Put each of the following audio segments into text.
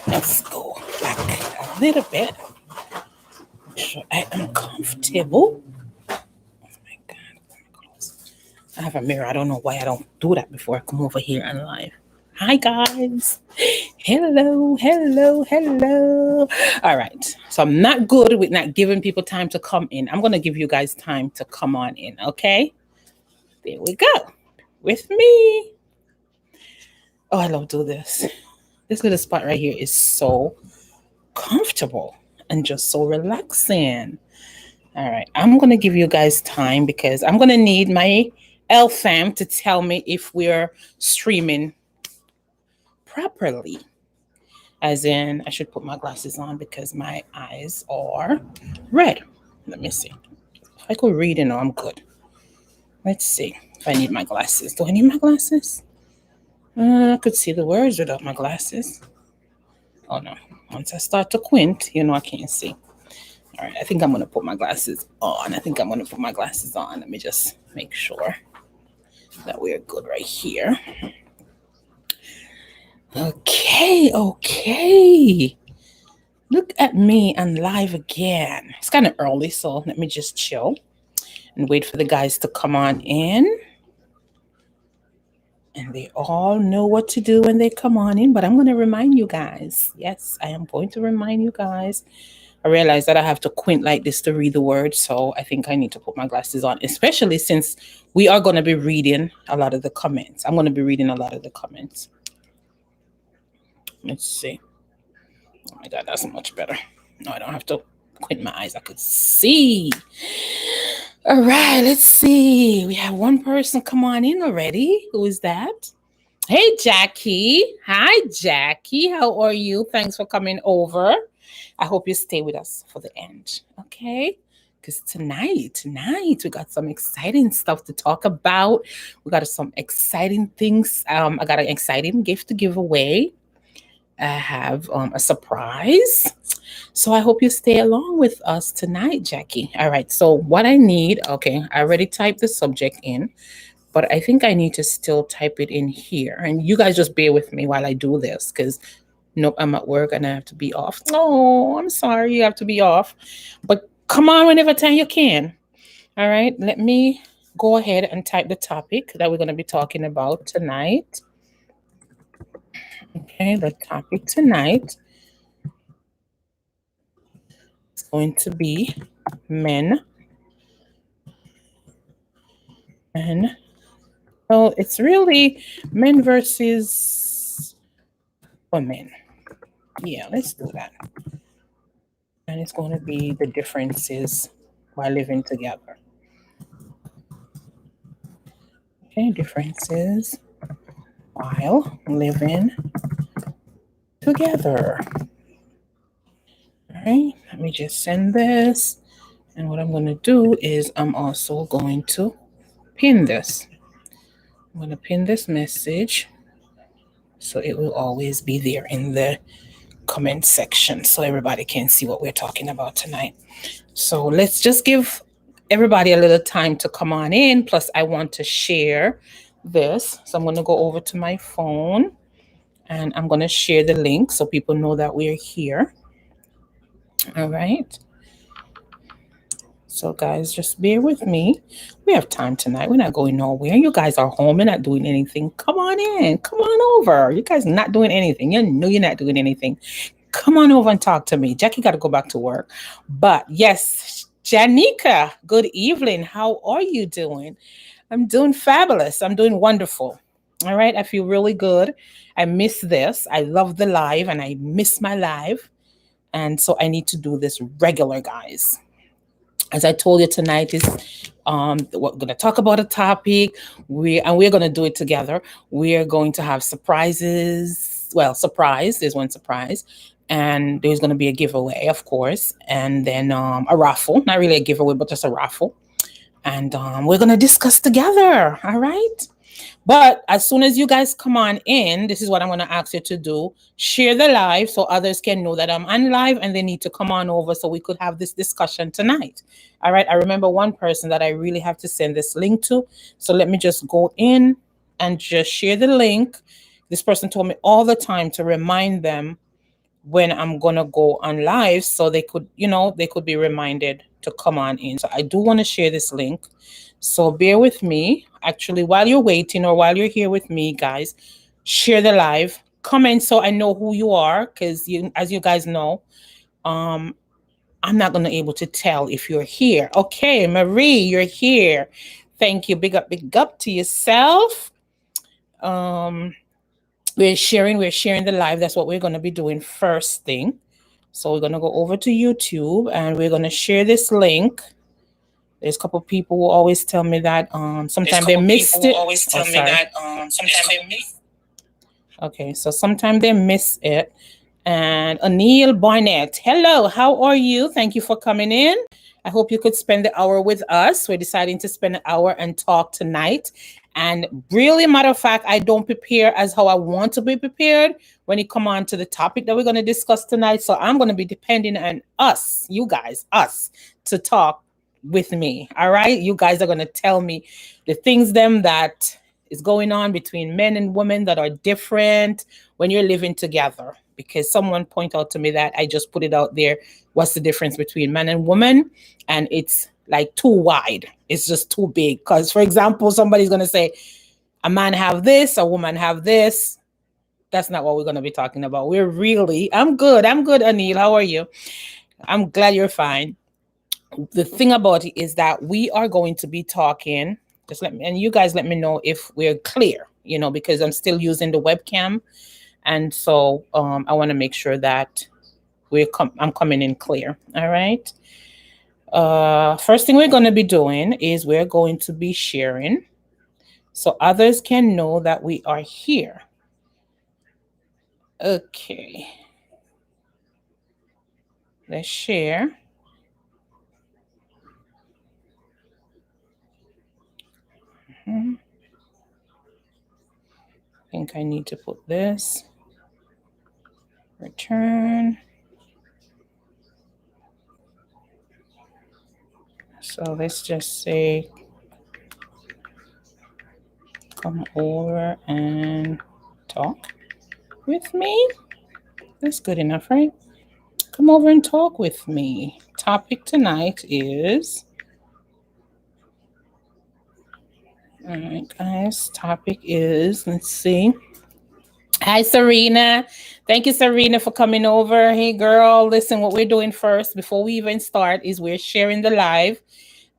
Let's go back a little bit. Make sure I am comfortable. Oh my God. I have a mirror. I don't know why I don't do that before I come over here and live. Hi, guys. Hello, hello, hello. All right. So I'm not good with not giving people time to come in. I'm going to give you guys time to come on in. Okay. There we go. With me. Oh, I love do this. This little spot right here is so comfortable and just so relaxing. All right. I'm going to give you guys time because I'm going to need my L fam to tell me if we're streaming properly. As in, I should put my glasses on because my eyes are red. Let me see. If I could read, I'm good. Let's see if I need my glasses. Do I need my glasses? I could see the words without my glasses. Oh no. Once I start to quint, I can't see. All right, I think I'm going to put my glasses on. Let me just make sure that we're good right here. Okay. Look at me and live again. It's kind of early, so let me just chill and wait for the guys to come on in. And they all know what to do when they come on in, but I'm going to remind you guys. Yes, I am going to remind you guys. I realize that I have to quint like this to read the words, so I think I need to put my glasses on, especially since we are going to be reading a lot of the comments. I'm going to be reading a lot of the comments. Let's see. Oh my God, that's much better. No, I don't have to quint my eyes. I could see. All right, let's see. We have one person come on in already. Who is that? Hey, Jackie. Hi, Jackie. How are you? Thanks for coming over. I hope you stay with us for the end. Okay? Because tonight, we got some exciting stuff to talk about. We got some exciting things. I got an exciting gift to give away. I have a surprise. So I hope you stay along with us tonight, Jackie. All right. So what I need, okay, I already typed the subject in, but I think I need to still type it in here. And you guys just bear with me while I do this because nope, I'm at work and I have to be off. Oh, I'm sorry, you have to be off. But come on whenever time you can. All right, let me go ahead and type the topic that we're going to be talking about tonight. Okay, the topic tonight is going to be men. Men. So it's really men versus women. Yeah, let's do that. And it's going to be the differences while living together. Okay, differences while living together. All right, let me just send this. And what I'm going to do is I'm also going to pin this. I'm going to pin this message so it will always be there in the comment section so everybody can see what we're talking about tonight. So let's just give everybody a little time to come on in. Plus, I want to share this. So I'm going to go over to my phone and I'm going to share the link so people know that we're here. All right. So, guys, just bear with me. We have time tonight. We're not going nowhere. You guys are home. You're not doing anything. Come on in. Come on over. You guys are not doing anything. You know you're not doing anything. Come on over and talk to me. Jackie got to go back to work. But yes, Janika, good evening. How are you doing? I'm doing fabulous. I'm doing wonderful. All right. I feel really good. I miss this. I love the live and I miss my live. And so I need to do this regular, guys. As I told you, tonight is we're going to talk about a topic. We're going to do it together. We're going to have surprises. Well, surprise. There's one surprise. And there's going to be a giveaway, of course. And then a raffle. Not really a giveaway, but just a raffle. And we're going to discuss together. All right? But as soon as you guys come on in, this is what I'm going to ask you to do. Share the live so others can know that I'm on live and they need to come on over so we could have this discussion tonight. All right. I remember one person that I really have to send this link to. So let me just go in and just share the link. This person told me all the time to remind them when I'm gonna go on live so they could, they could be reminded to come on in. So I do want to share this link. So bear with me. Actually, while you're waiting or while you're here with me, guys, share the live. Comment so I know who you are, because as you guys know, um, I'm not gonna able to tell if you're here. Okay, Marie, you're here. Thank you. Big up to yourself. Um, we're sharing the live. That's what we're gonna be doing first thing. So we're gonna go over to YouTube and we're gonna share this link. There's a couple people who always tell me that sometimes they missed it. Sometimes they miss. Okay, so sometimes they miss it. And Anil Barnett, hello, how are you? Thank you for coming in. I hope you could spend the hour with us. We're deciding to spend an hour and talk tonight. And really, matter of fact, I don't prepare as how I want to be prepared when it come on to the topic that we're going to discuss tonight. So I'm going to be depending on us, you guys, us, to talk with me. All right, you guys are going to tell me the things them that is going on between men and women that are different when you're living together. Because someone pointed out to me that I just put it out there. What's the difference between man and woman? And it's like too wide. It's just too big. Because, for example, somebody's going to say, a man have this, a woman have this. That's not what we're going to be talking about. I'm good, Anil. How are you? I'm glad you're fine. The thing about it is that we are going to be talking. And you guys let me know if we're clear, because I'm still using the webcam. And so I want to make sure that I'm coming in clear. All right. First thing we're going to be doing is we're going to be sharing so others can know that we are here. Okay. Let's share. I think I need to put this. Return. So let's just say, come over and talk with me. That's good enough, right? Come over and talk with me. Topic tonight is, all right, guys, topic is, let's see. Hi, Serena. Thank you, Serena, for coming over. Hey, girl, listen, what we're doing first before we even start is we're sharing the live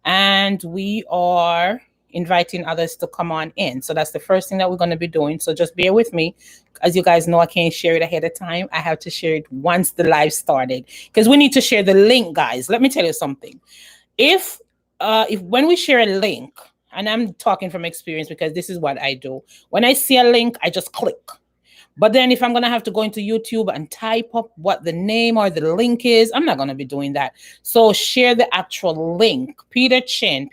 and we are inviting others to come on in. So that's the first thing that we're going to be doing. So just bear with me. As you guys know, I can't share it ahead of time. I have to share it once the live started because we need to share the link, guys. Let me tell you something. If when we share a link, and I'm talking from experience because this is what I do. When I see a link, I just click. But then if I'm going to have to go into YouTube and type up what the name or the link is, I'm not going to be doing that. So share the actual link. Peter Chin,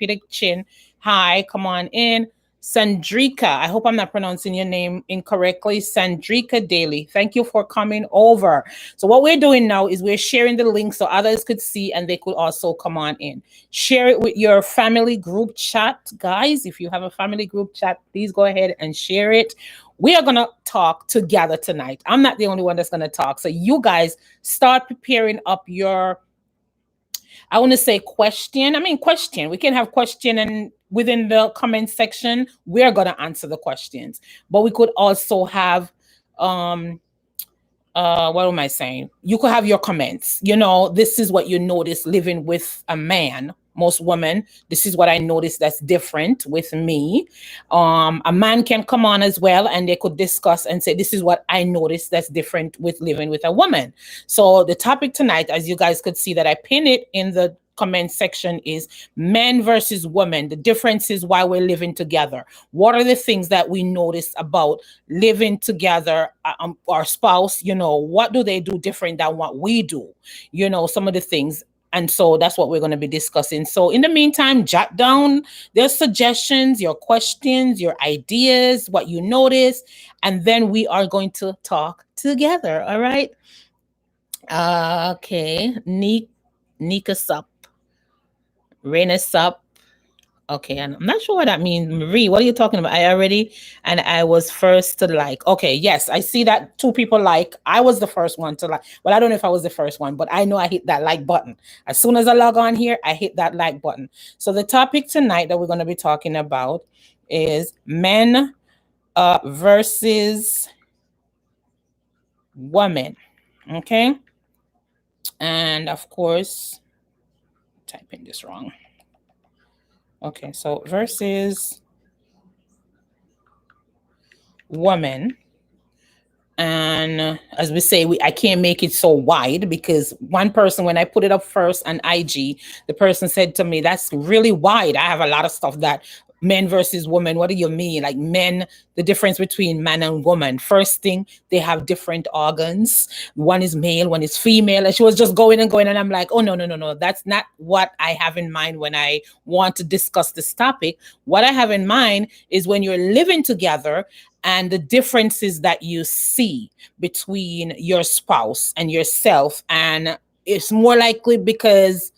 hi, come on in. Sandrika, I hope I'm not pronouncing your name incorrectly. Sandrika Daly, thank you for coming over. So what we're doing now is we're sharing the link so others could see and they could also come on in. Share it with your family group chat, guys. If you have a family group chat, please go ahead and share it. We are going to talk together tonight. I'm not the only one that's going to talk. So you guys start preparing up your, I want to say question. We can have question and within the comment section, we're going to answer the questions. But we could also have, what am I saying? You could have your comments. This is what you notice living with a man. Most women, this is what I noticed that's different with me. A man can come on as well and they could discuss and say, this is what I noticed that's different with living with a woman. So the topic tonight, as you guys could see that I pinned it in the comment section, is men versus women. The difference is why we're living together. What are the things that we notice about living together? Our spouse, what do they do different than what we do? Some of the things. And so that's what we're going to be discussing. So in the meantime, jot down their suggestions, your questions, your ideas, what you notice, and then we are going to talk together. All right. Okay. Nika Sup. Raina Sup. Okay, and I'm not sure what that means. Marie, what are you talking about? I already, and I was first to like. Okay, yes, I see that two people like. I was the first one to like. Well, I don't know if I was the first one, but I know I hit that like button. As soon as I log on here, I hit that like button. So the topic tonight that we're going to be talking about is men versus women. Okay, and of course, typing this wrong. Okay, so versus woman. And as we say, I can't make it so wide because one person, when I put it up first on IG, the person said to me, "That's really wide. I have a lot of stuff that men versus women. What do you mean? Like men, the difference between man and woman. First thing, they have different organs. One is male, one is female." And she was just going and going. And I'm like, "Oh, no, no, no, no. That's not what I have in mind when I want to discuss this topic. What I have in mind is when you're living together and the differences that you see between your spouse and yourself. And it's more likely because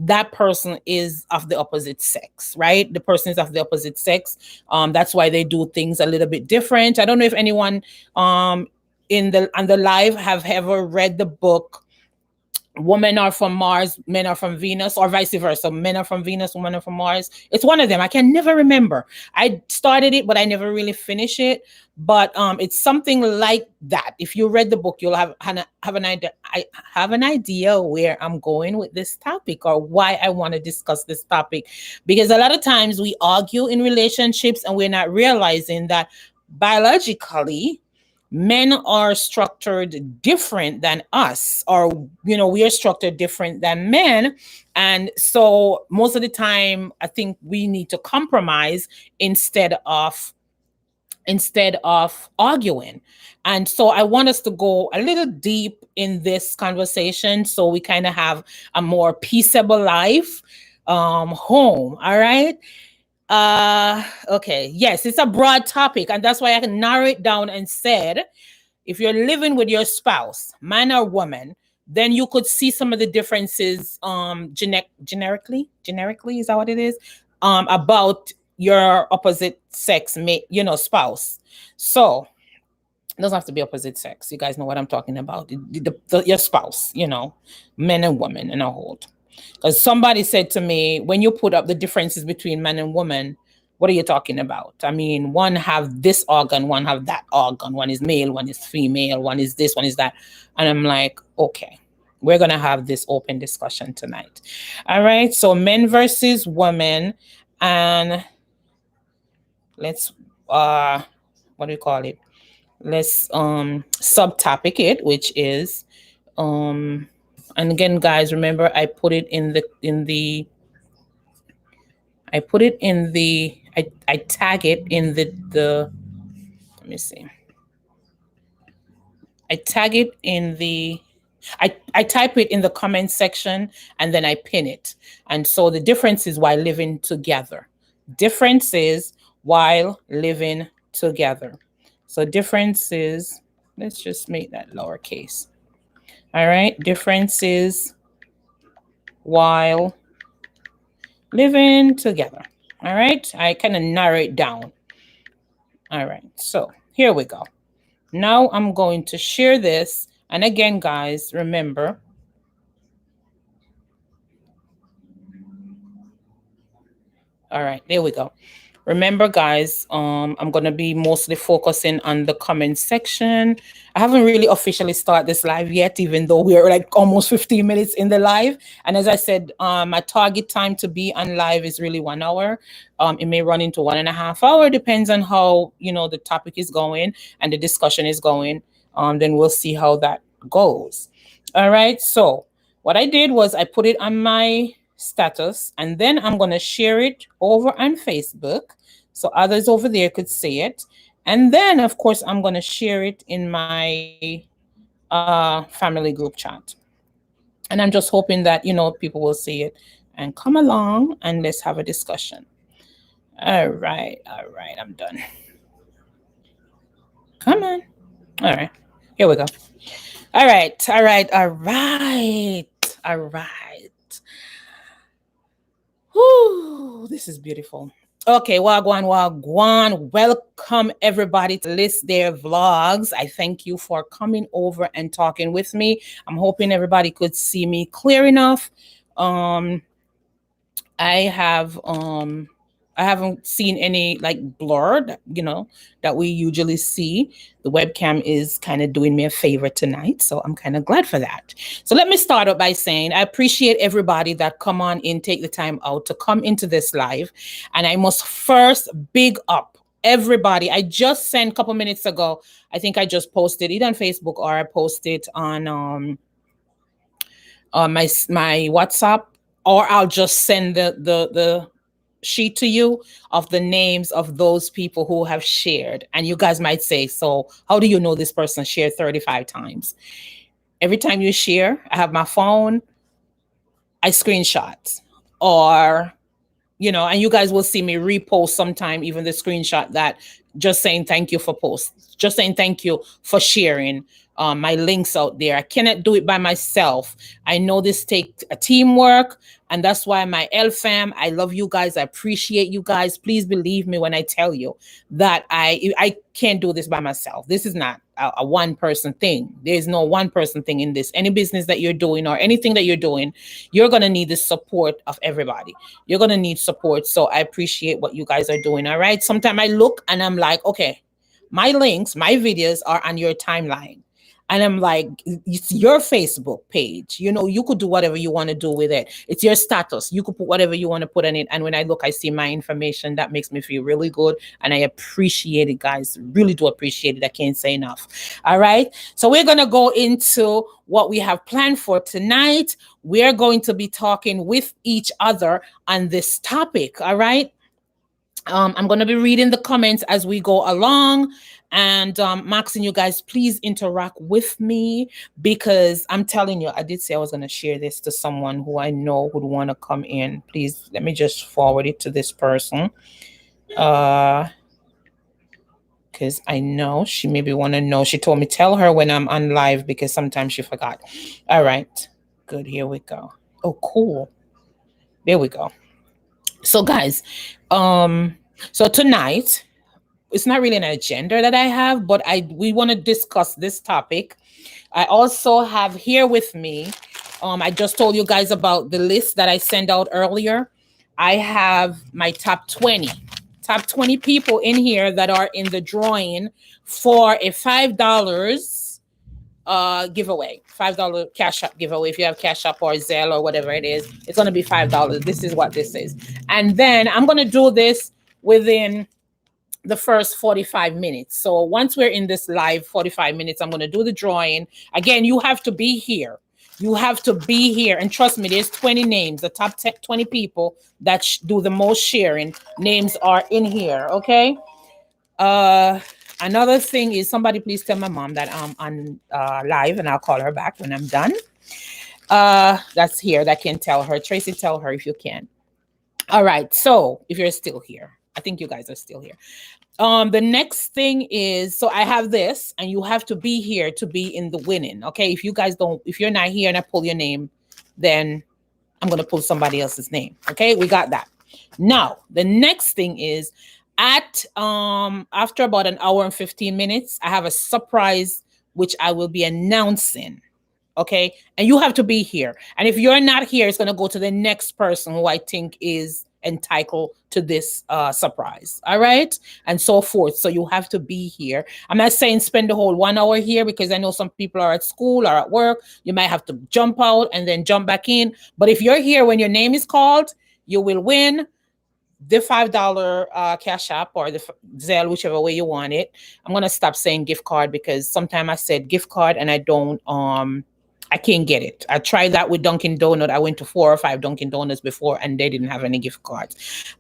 that person is of the opposite sex, right? The person is of the opposite sex. That's why they do things a little bit different. I don't know if anyone in the on the live have ever read the book Women Are from Mars, Men Are from Venus, or vice versa. Men are from Venus, women are from Mars. It's one of them. I can never remember. I started it, but I never really finished it. But it's something like that. If you read the book, you'll have an idea. I have an idea where I'm going with this topic or why I want to discuss this topic. Because a lot of times we argue in relationships and we're not realizing that biologically men are structured different than us, or we are structured different than men. And so most of the time I think we need to compromise instead of arguing. And so I want us to go a little deep in this conversation so we kind of have a more peaceable life home. All right. Okay. Yes, it's a broad topic, and that's why I can narrow it down and said, if you're living with your spouse, man or woman, then you could see some of the differences generically, is that what it is? About your opposite sex spouse. So it doesn't have to be opposite sex. You guys know what I'm talking about. Your spouse, men and women in a whole. Because somebody said to me, when you put up the differences between man and woman, what are you talking about? I mean, one have this organ, one have that organ, one is male, one is female, one is this, one is that. And I'm like, okay, we're going to have this open discussion tonight. All right. So men versus women. And let's, what do you call it? Let's subtopic it, which is, and again, guys, remember I put it I put it in the I tag it in the let me see. I tag it in the I type it in the comment section and then I pin it. And so the difference is while living together. Differences while living together. So differences, let's just make that lowercase. All right, differences while living together. All right, I kind of narrow it down. All right, so here we go. Now I'm going to share this. And again, guys, remember, all right, there we go. Remember, guys, I'm going to be mostly focusing on the comment section. I haven't really officially started this live yet, even though we're like almost 15 minutes in the live. And as I said, my target time to be on live is really 1 hour. It may run into 1.5 hours, depends on how, the topic is going and the discussion is going. Then we'll see how that goes. All right. So what I did was I put it on my status, and then I'm going to share it over on Facebook so others over there could see it. And then, of course, I'm going to share it in my family group chat. And I'm just hoping that, people will see it and come along and let's have a discussion. All right. All right. I'm done. Come on. All right. Here we go. All right. All right. All right. All right. Whew, this is beautiful. Okay, Wagwan, Wagwan. Welcome everybody to List Their Vlogs. I thank you for coming over and talking with me. I'm hoping everybody could see me clear enough. Um, I have I haven't seen any like blur that, that we usually see. The webcam is kind of doing me a favor tonight, so I'm kind of glad for that. So let me start out by saying I appreciate everybody that come on in, take the time out to come into this live, and I must first big up everybody. I just sent a couple minutes ago. I think I just posted it on Facebook or I posted on my WhatsApp, or I'll just send the sheet to you of the names of those people who have shared. And you guys might say, so how do you know this person shared 35 times? Every time you share, I have my phone, I screenshot, or and you guys will see me repost sometime, even the screenshot that just saying thank you for posts, just saying thank you for sharing my links out there. I cannot do it by myself. I know this takes a teamwork, and that's why my L fam, I love you guys. I appreciate you guys. Please believe me when I tell you that I can't do this by myself. This is not a one person thing. There's no one person thing in this. Any business that you're doing or anything that you're doing, you're going to need the support of everybody. You're going to need support. So I appreciate what you guys are doing. All right. Sometimes I look and I'm like, okay, my links, my videos are on your timeline. And I'm like, it's your Facebook page. You could do whatever you want to do with it. It's your status. You could put whatever you want to put on it. And when I look, I see my information. That makes me feel really good. And I appreciate it, guys. Really do appreciate it. I can't say enough. All right. So we're going to go into what we have planned for tonight. We're going to be talking with each other on this topic. All right. I'm going to be reading the comments as we go along. And Max and you guys, please interact with me, because I'm telling you, I did say I was going to share this to someone who I know would want to come in. Please let me just forward it to this person. Because I know she maybe want to know. She told me tell her when I'm on live, because sometimes she forgot. All right. Good. Here we go. Oh, cool. There we go. So guys, so tonight, it's not really an agenda that I have, but we want to discuss this topic. I also have here with me, I just told you guys about the list that I sent out earlier. I have my top 20 people in here that are in the drawing for a $5 giveaway, $5 Cash App giveaway. If you have Cash App or Zelle or whatever it is, it's going to be $5. This is what this is. And then I'm going to do this within the first 45 minutes. So once we're in this live 45 minutes, I'm going to do the drawing. Again, you have to be here. You have to be here. And trust me, there's 20 names. The top 20 people that do the most sharing names are in here. Okay. Another thing is, somebody please tell my mom that I'm on live, and I'll call her back when I'm done. That's here. That can tell her. Tracy, tell her if you can. All right. So if you're still here, I think you guys are still here. The next thing is, so I have this, and you have to be here to be in the winning. Okay. If you're not here and I pull your name, then I'm going to pull somebody else's name. Okay. We got that. Now, the next thing is, after about an hour and 15 minutes, I have a surprise, which I will be announcing. Okay. And you have to be here. And if you're not here, it's going to go to the next person who I think is entitled to this surprise. All right. And so forth. So you have to be here. I'm not saying spend the whole 1 hour here, because I know some people are at school or at work. You might have to jump out and then jump back in. But if you're here when your name is called, you will win the $5 Cash App or the Zelle, whichever way you want it. I'm going to stop saying gift card, because sometimes I said gift card and I can't get it. I tried that with Dunkin' Donut. I went to 4 or 5 Dunkin' Donuts before, and they didn't have any gift cards.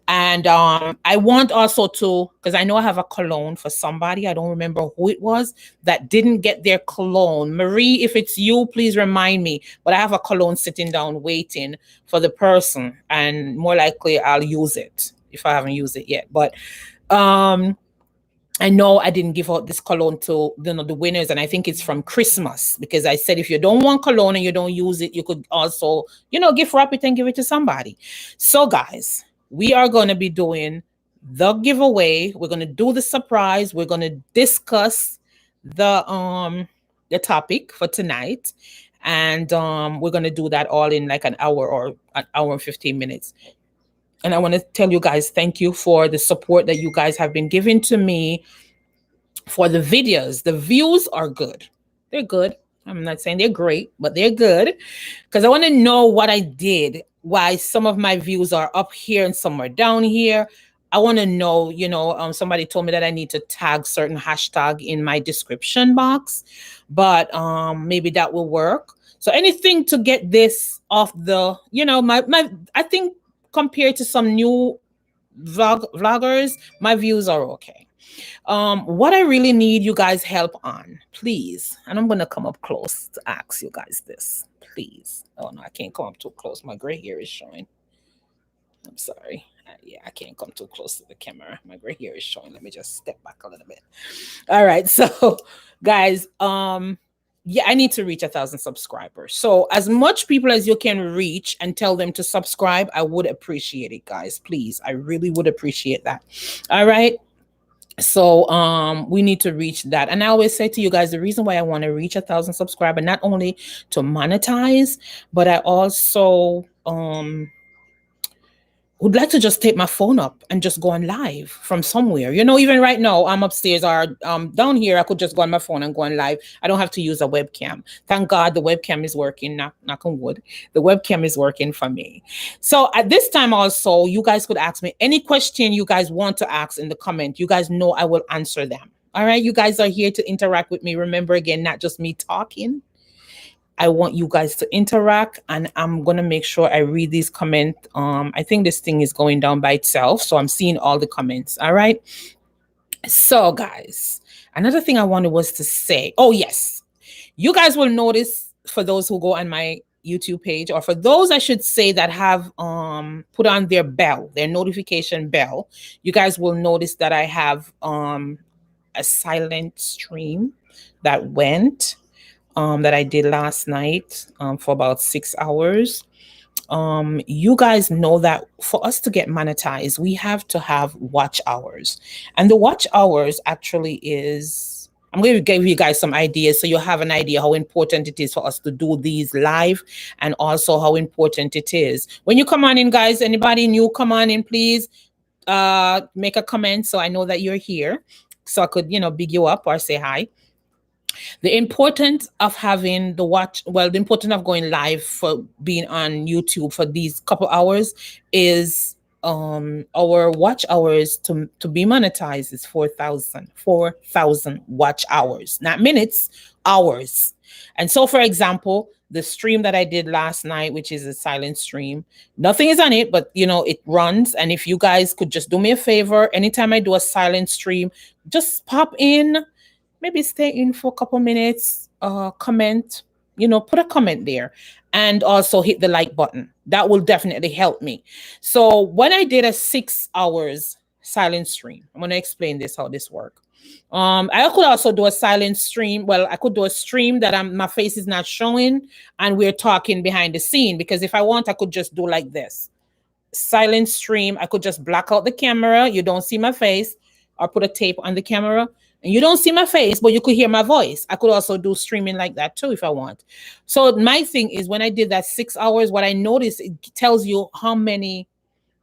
And I want also to, because I know I have a cologne for somebody. I don't remember who it was that didn't get their cologne. Marie, if it's you, please remind me. But I have a cologne sitting down waiting for the person, and more likely I'll use it if I haven't used it yet. But I know I didn't give out this cologne to the winners, and I think it's from Christmas because I said if you don't want cologne and you don't use it, you could also, gift wrap it and give it to somebody. So, guys, we are going to be doing the giveaway. We're going to do the surprise. We're going to discuss the topic for tonight, and we're going to do that all in like an hour or an hour and 15 minutes. And I want to tell you guys thank you for the support that you guys have been giving to me for the videos. The views are good. They're good. I'm not saying they're great, but they're good because I want to know what I did, why some of my views are up here and some are down here. I want to know, somebody told me that I need to tag certain hashtag in my description box, but maybe that will work. So anything to get this off the, my I think compared to some new vloggers, my views are okay. What I really need you guys help on, please, and I'm gonna come up close to ask you guys this, please. Oh no, I can't come up too close. My gray hair is showing. I'm sorry. Yeah, I can't come too close to the camera. My gray hair is showing. Let me just step back a little bit. All right, so guys, yeah, I need to reach 1,000 subscribers. So as much people as you can reach and tell them to subscribe, I would appreciate it, guys. Please, I really would appreciate that. All right. So we need to reach that. And I always say to you guys, the reason why I want to reach 1,000 subscribers, not only to monetize, but I also would like to just take my phone up and just go on live from somewhere. Even right now, I'm upstairs or down here, I could just go on my phone and go on live. I don't have to use a webcam. Thank God the webcam is working, knock on wood. The webcam is working for me. So at this time also, you guys could ask me any question you guys want to ask in the comment. You guys know I will answer them. All right, you guys are here to interact with me. Remember, again, not just me talking. I want you guys to interact, and I'm going to make sure I read these comments. I think this thing is going down by itself, so I'm seeing all the comments. All right. So, guys, another thing I wanted was to say, oh, yes, you guys will notice, for those who go on my YouTube page, or for those I should say that have put on their bell, their notification bell, you guys will notice that I have a silent stream that went. That I did last night for about 6 hours. You guys know that for us to get monetized, we have to have watch hours. And the watch hours actually is, I'm going to give you guys some ideas so you have an idea how important it is for us to do these live, and also how important it is. When you come on in, guys, anybody new, come on in, please. Make a comment so I know that you're here, so I could, big you up or say hi. The importance of having the importance of going live for being on YouTube for these couple hours is our watch hours to be monetized is 4,000 watch hours, not minutes, hours. And so, for example, the stream that I did last night, which is a silent stream, nothing is on it, but it runs. And if you guys could just do me a favor, anytime I do a silent stream, just pop in. Maybe stay in for a couple minutes, comment, put a comment there, and also hit the like button. That will definitely help me. So when I did a 6 hours silent stream, I'm going to explain this, how this works. I could also do a silent stream. Well, I could do a stream that my face is not showing and we're talking behind the scene, because if I want, I could just do like this. Silent stream, I could just black out the camera. You don't see my face, or put a tape on the camera. And you don't see my face, but you could hear my voice. I could also do streaming like that too if I want. So my thing is, when I did that 6 hours, what I noticed, it tells you how many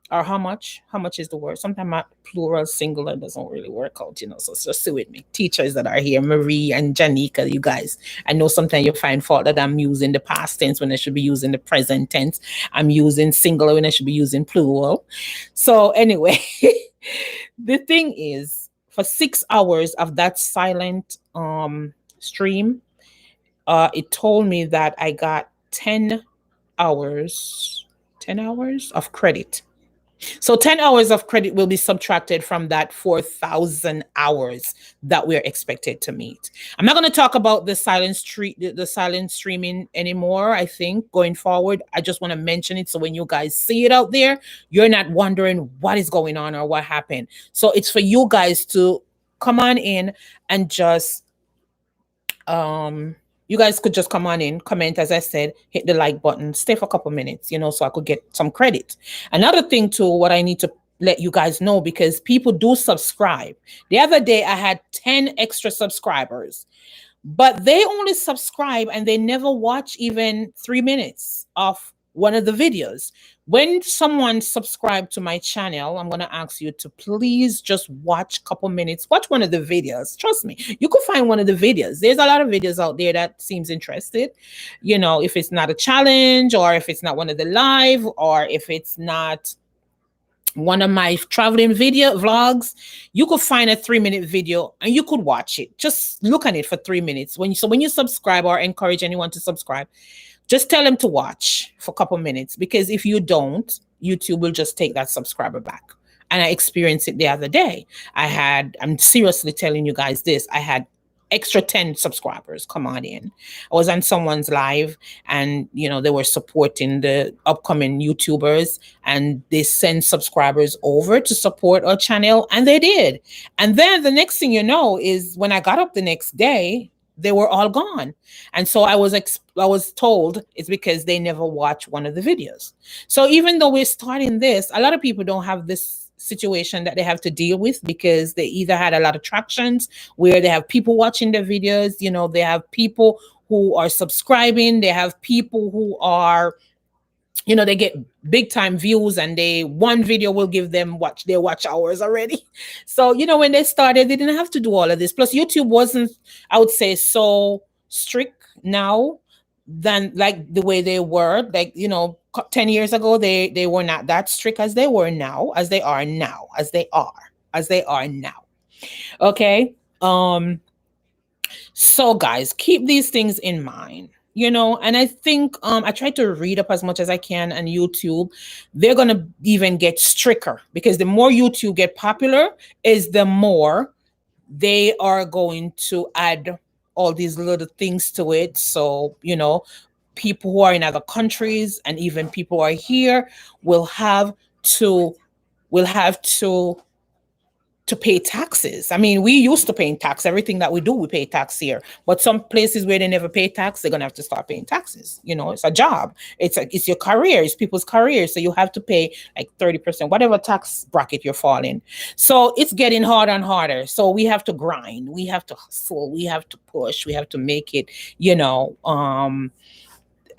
or how much is the word. Sometimes my plural singular doesn't really work out, so just sit with me. Teachers that are here, Marie and Janika, you guys, I know sometimes you find fault that I'm using the past tense when I should be using the present tense. I'm using singular when I should be using plural. So anyway, the thing is, for 6 hours of that silent stream, it told me that I got 10 hours of credit. So 10 hours of credit will be subtracted from that 4,000 hours that we're expected to meet. I'm not going to talk about the silent streaming anymore. I think going forward, I just want to mention it. So when you guys see it out there, you're not wondering what is going on or what happened. So it's for you guys to come on in and just you guys could just come on in, comment, as I said, hit the like button, stay for a couple minutes, so I could get some credit. Another thing too, what I need to let you guys know, because people do subscribe. The other day I had 10 extra subscribers, but they only subscribe and they never watch even 3 minutes of one of the videos. When someone subscribe to my channel, I'm going to ask you to please just watch a couple minutes, watch one of the videos. Trust me, you could find one of the videos. There's a lot of videos out there that seems interested. If it's not a challenge, or if it's not one of the live, or if it's not one of my traveling video vlogs, you could find a 3-minute video and you could watch it. Just look at it for 3 minutes. When you subscribe, or encourage anyone to subscribe, just tell them to watch for a couple minutes, because if you don't, YouTube will just take that subscriber back. And I experienced it the other day. I'm seriously telling you guys this, I had extra 10 subscribers come on in. I was on someone's live, and they were supporting the upcoming YouTubers, and they send subscribers over to support our channel, and they did. And then the next thing you know is, when I got up the next day, they were all gone. And so I was told it's because they never watch one of the videos. So even though we're starting this, a lot of people don't have this situation that they have to deal with, because they either had a lot of tractions where they have people watching their videos, they have people who are subscribing, they have people who are, they get big time views, and one video will give them their watch hours already. So, when they started, they didn't have to do all of this. Plus, YouTube wasn't, I would say, so strict now than like the way they were. Like, 10 years ago, they were not that strict as they were now, as they are now. Okay. So guys, keep these things in mind. And I think I try to read up as much as I can on YouTube. They're going to even get stricter, because the more YouTube get popular is the more they are going to add all these little things to it. So, people who are in other countries, and even people who are here, will have to pay taxes. I mean, we used to pay tax. Everything that we do, we pay tax here. But some places where they never pay tax, they're gonna have to start paying taxes. It's a job. It's your career. It's people's careers. So you have to pay like 30%, whatever tax bracket you're falling. So it's getting harder and harder. So we have to grind. We have to hustle. We have to push. We have to make it.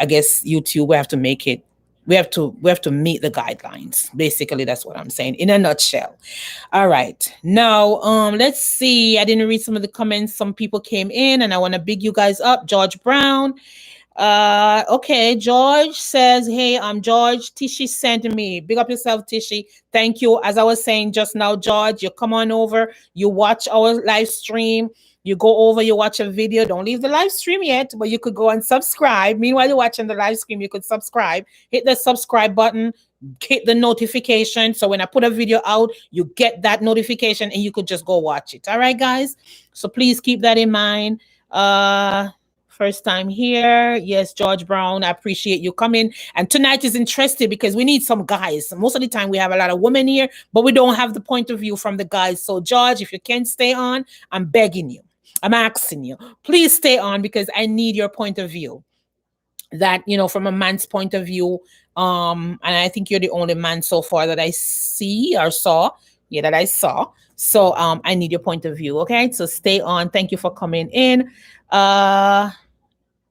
I guess YouTube. We have to make it. We have to meet the guidelines. Basically, that's what I'm saying in a nutshell. All right. Now, let's see. I didn't read some of the comments. Some people came in, and I want to big you guys up. George Brown. Okay. George says, hey, I'm George. Tishy sent me. Big up yourself, Tishy. Thank you. As I was saying just now, George, you come on over. You watch our live stream. You go over, you watch a video. Don't leave the live stream yet, but you could go and subscribe. Meanwhile, you're watching the live stream, you could subscribe. Hit the subscribe button, hit the notification. So when I put a video out, you get that notification, and you could just go watch it. All right, guys? So please keep that in mind. First time here. Yes, George Brown, I appreciate you coming. And tonight is interesting because we need some guys. Most of the time we have a lot of women here, but we don't have the point of view from the guys. So George, if you can stay on, I'm begging you. I'm asking you, please stay on, because I need your point of view. That, from a man's point of view, and I think you're the only man so far that I see or saw. Yeah, that I saw. So I need your point of view. Okay, so stay on. Thank you for coming in.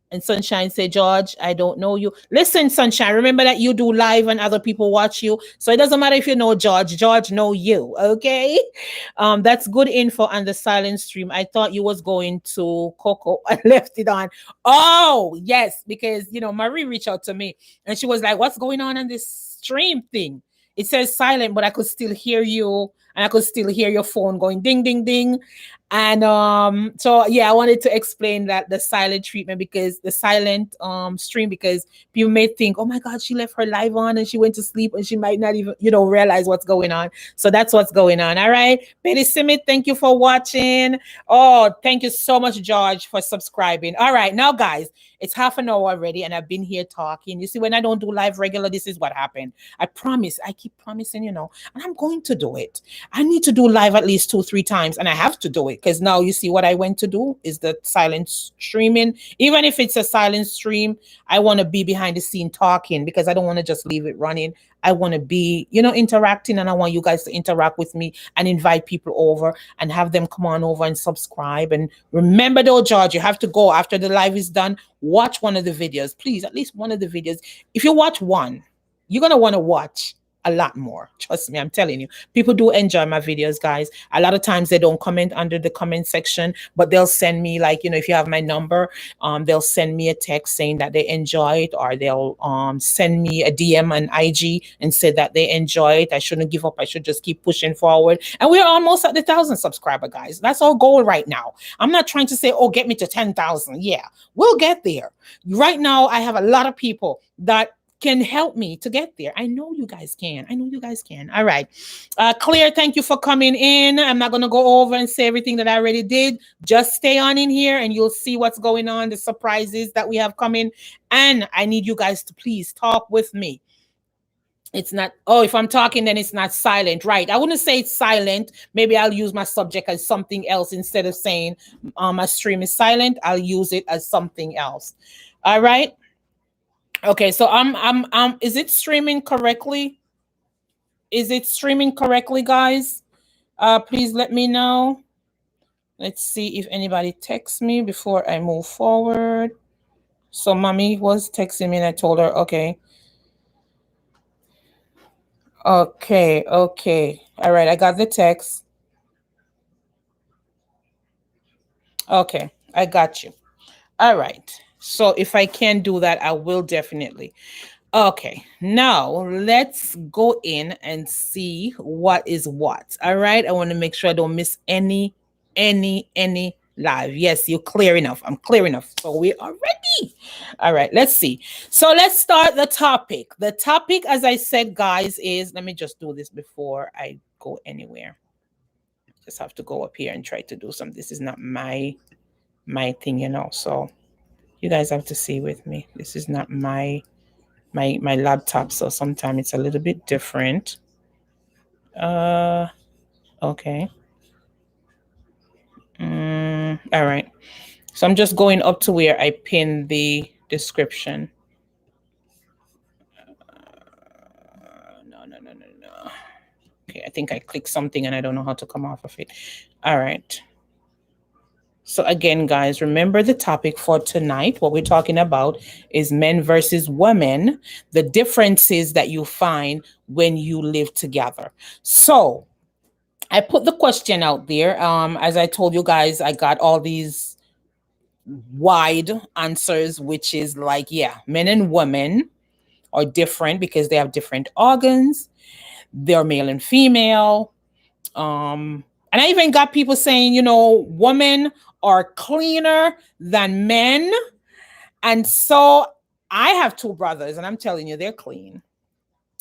And Sunshine say, George, I don't know you. Listen, Sunshine, remember that you do live and other people watch you. So it doesn't matter if you know George. George know you, okay? That's good info on the silent stream. I thought you was going to Coco. I left it on. Oh, yes, because, Marie reached out to me. And she was like, what's going on this stream thing? It says silent, but I could still hear you. And I could still hear your phone going ding, ding, ding. And so yeah, I wanted to explain that the silent treatment, because the silent stream, because people may think, oh my god, she left her live on and she went to sleep and she might not even, realize what's going on. So that's what's going on. All right, Betty Simit, thank you for watching. Oh, thank you so much, George, for subscribing. All right, now guys, it's half an hour already and I've been here talking. You see, when I don't do live regular, this is what happened. I promise, I keep promising, and I'm going to do it. I need to do live at least 2, 3 times, and I have to do it because now you see what I went to do is the silent streaming. Even if it's a silent stream, I want to be behind the scene talking because I don't want to just leave it running. I want to be, interacting, and I want you guys to interact with me and invite people over and have them come on over and subscribe. And remember, though, George, you have to go after the live is done. Watch one of the videos, please, at least one of the videos. If you watch one, you're going to want to watch a lot more. Trust me, I'm telling you. People do enjoy my videos, guys. A lot of times they don't comment under the comment section, but they'll send me, like, if you have my number, they'll send me a text saying that they enjoy it, or they'll send me a DM on IG and say that they enjoy it. I shouldn't give up. I should just keep pushing forward. And we're almost at the 1,000 subscriber, guys. That's our goal right now. I'm not trying to say, oh, get me to 10,000. Yeah, we'll get there. Right now, I have a lot of people that can help me to get there. I know you guys can. I know you guys can. All right. Claire, thank you for coming in. I'm not going to go over and say everything that I already did. Just stay on in here and you'll see what's going on, the surprises that we have coming. And I need you guys to please talk with me. It's not, oh, if I'm talking, then it's not silent. Right. I wouldn't say it's silent. Maybe I'll use my subject as something else instead of saying my stream is silent. I'll use it as something else. All right. Okay, so is it streaming correctly? Is it streaming correctly, guys? Please let me know. Let's see if anybody texts me before I move forward. So mommy was texting me and I told her, okay. Okay, okay. All right, I got the text. Okay, I got you. All right. So if I can do that, I will definitely. Okay, now let's go in and see what is what. All right, I want to make sure I don't miss any live. Yes, you're clear enough. I'm clear enough. So we are ready. All right, let's see. So let's start the topic. The topic, as I said, guys, is, let me just do this before I go anywhere. Just have to go up here and try to do something. This is not my thing, so you guys have to see with me. This is not my laptop, so sometimes it's a little bit different. Okay. All right. So I'm just going up to where I pinned the description. No. Okay, I think I clicked something and I don't know how to come off of it. All right. So again, guys, remember the topic for tonight. What we're talking about is men versus women, the differences that you find when you live together. So I put the question out there. As I told you guys, I got all these wide answers, which is like, yeah, men and women are different because they have different organs. They're male and female. And I even got people saying, women are cleaner than men. And so I have 2 brothers, and I'm telling you, they're clean.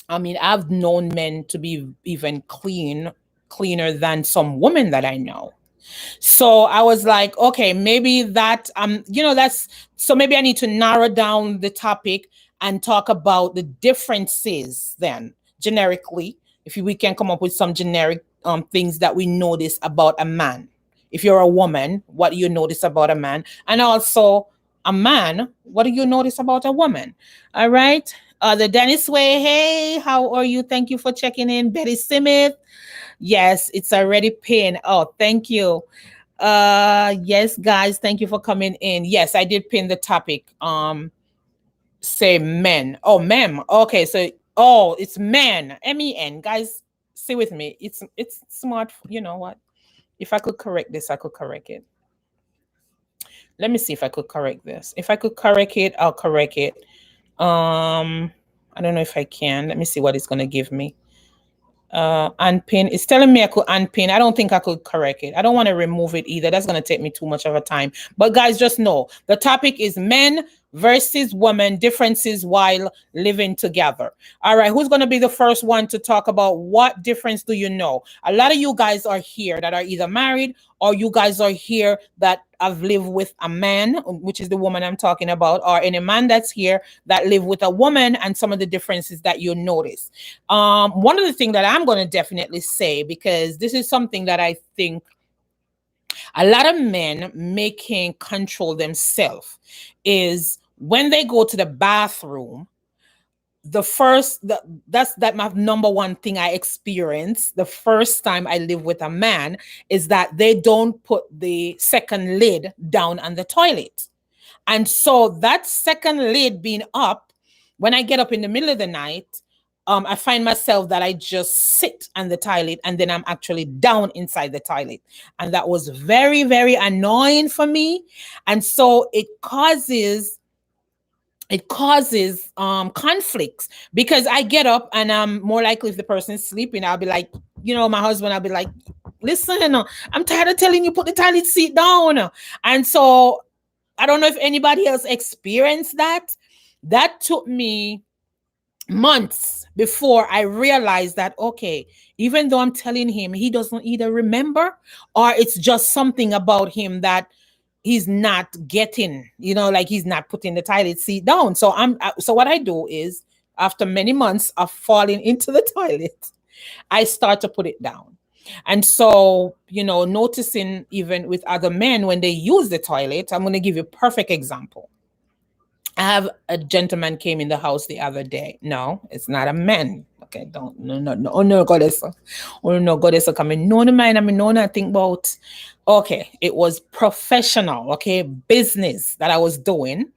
I mean, I've known men to be even cleaner than some women that I know. So I was like, okay, maybe that that's, so maybe I need to narrow down the topic and talk about the differences then generically. If we can come up with some generic things that we notice about a man. If you're a woman, what do you notice about a man? And also a man, what do you notice about a woman? All right. The Dennis Way, hey, how are you? Thank you for checking in. Betty Simith. Yes, it's already pinned. Oh, thank you. Yes, guys, thank you for coming in. Yes, I did pin the topic. Say men. Oh, mem. Okay, so it's men. MEN. Guys, stay with me. It's smart. You know what? If I could correct this, I could correct it. Let me see if I could correct this. If I could correct it, I'll correct it. I don't know if I can. Let me see what it's gonna give me. Unpin. It's telling me I could unpin. I don't think I could correct it. I don't want to remove it either. That's going to take me too much of a time. But guys, just know the topic is men versus women, differences while living together. All right, who's going to be the first one to talk about what difference do you know? A lot of you guys are here that are either married or you guys are here that have lived with a man, which is the woman I'm talking about, or any man that's here that live with a woman, and some of the differences that you notice. One of the things that I'm going to definitely say, because this is something that I think a lot of men making control themselves, is when they go to the bathroom, that's my number one thing I experienced the first time I live with a man, is that they don't put the second lid down on the toilet. And so that second lid being up, when I get up in the middle of the night, I find myself that I just sit on the toilet and then I'm actually down inside the toilet. And that was very, very annoying for me. And so conflicts, because I get up and I'm more likely, if the person is sleeping, I'll be like, my husband, I'll be like, listen, I'm tired of telling you put the toilet seat down. And so I don't know if anybody else experienced that. That took me months before I realized that, okay, even though I'm telling him, he doesn't either remember, or it's just something about him that he's not getting, like he's not putting the toilet seat down. So what I do is, after many months of falling into the toilet, I start to put it down. And so, noticing even with other men when they use the toilet, I'm going to give you a perfect example. I have a gentleman came in the house the other day. No, it's not a man. Okay, don't, no, no, no, oh no, goddess. Oh no, goddess, coming. No, no, mind, I mean, no, nothing about. Okay, it was professional, okay, business that I was doing.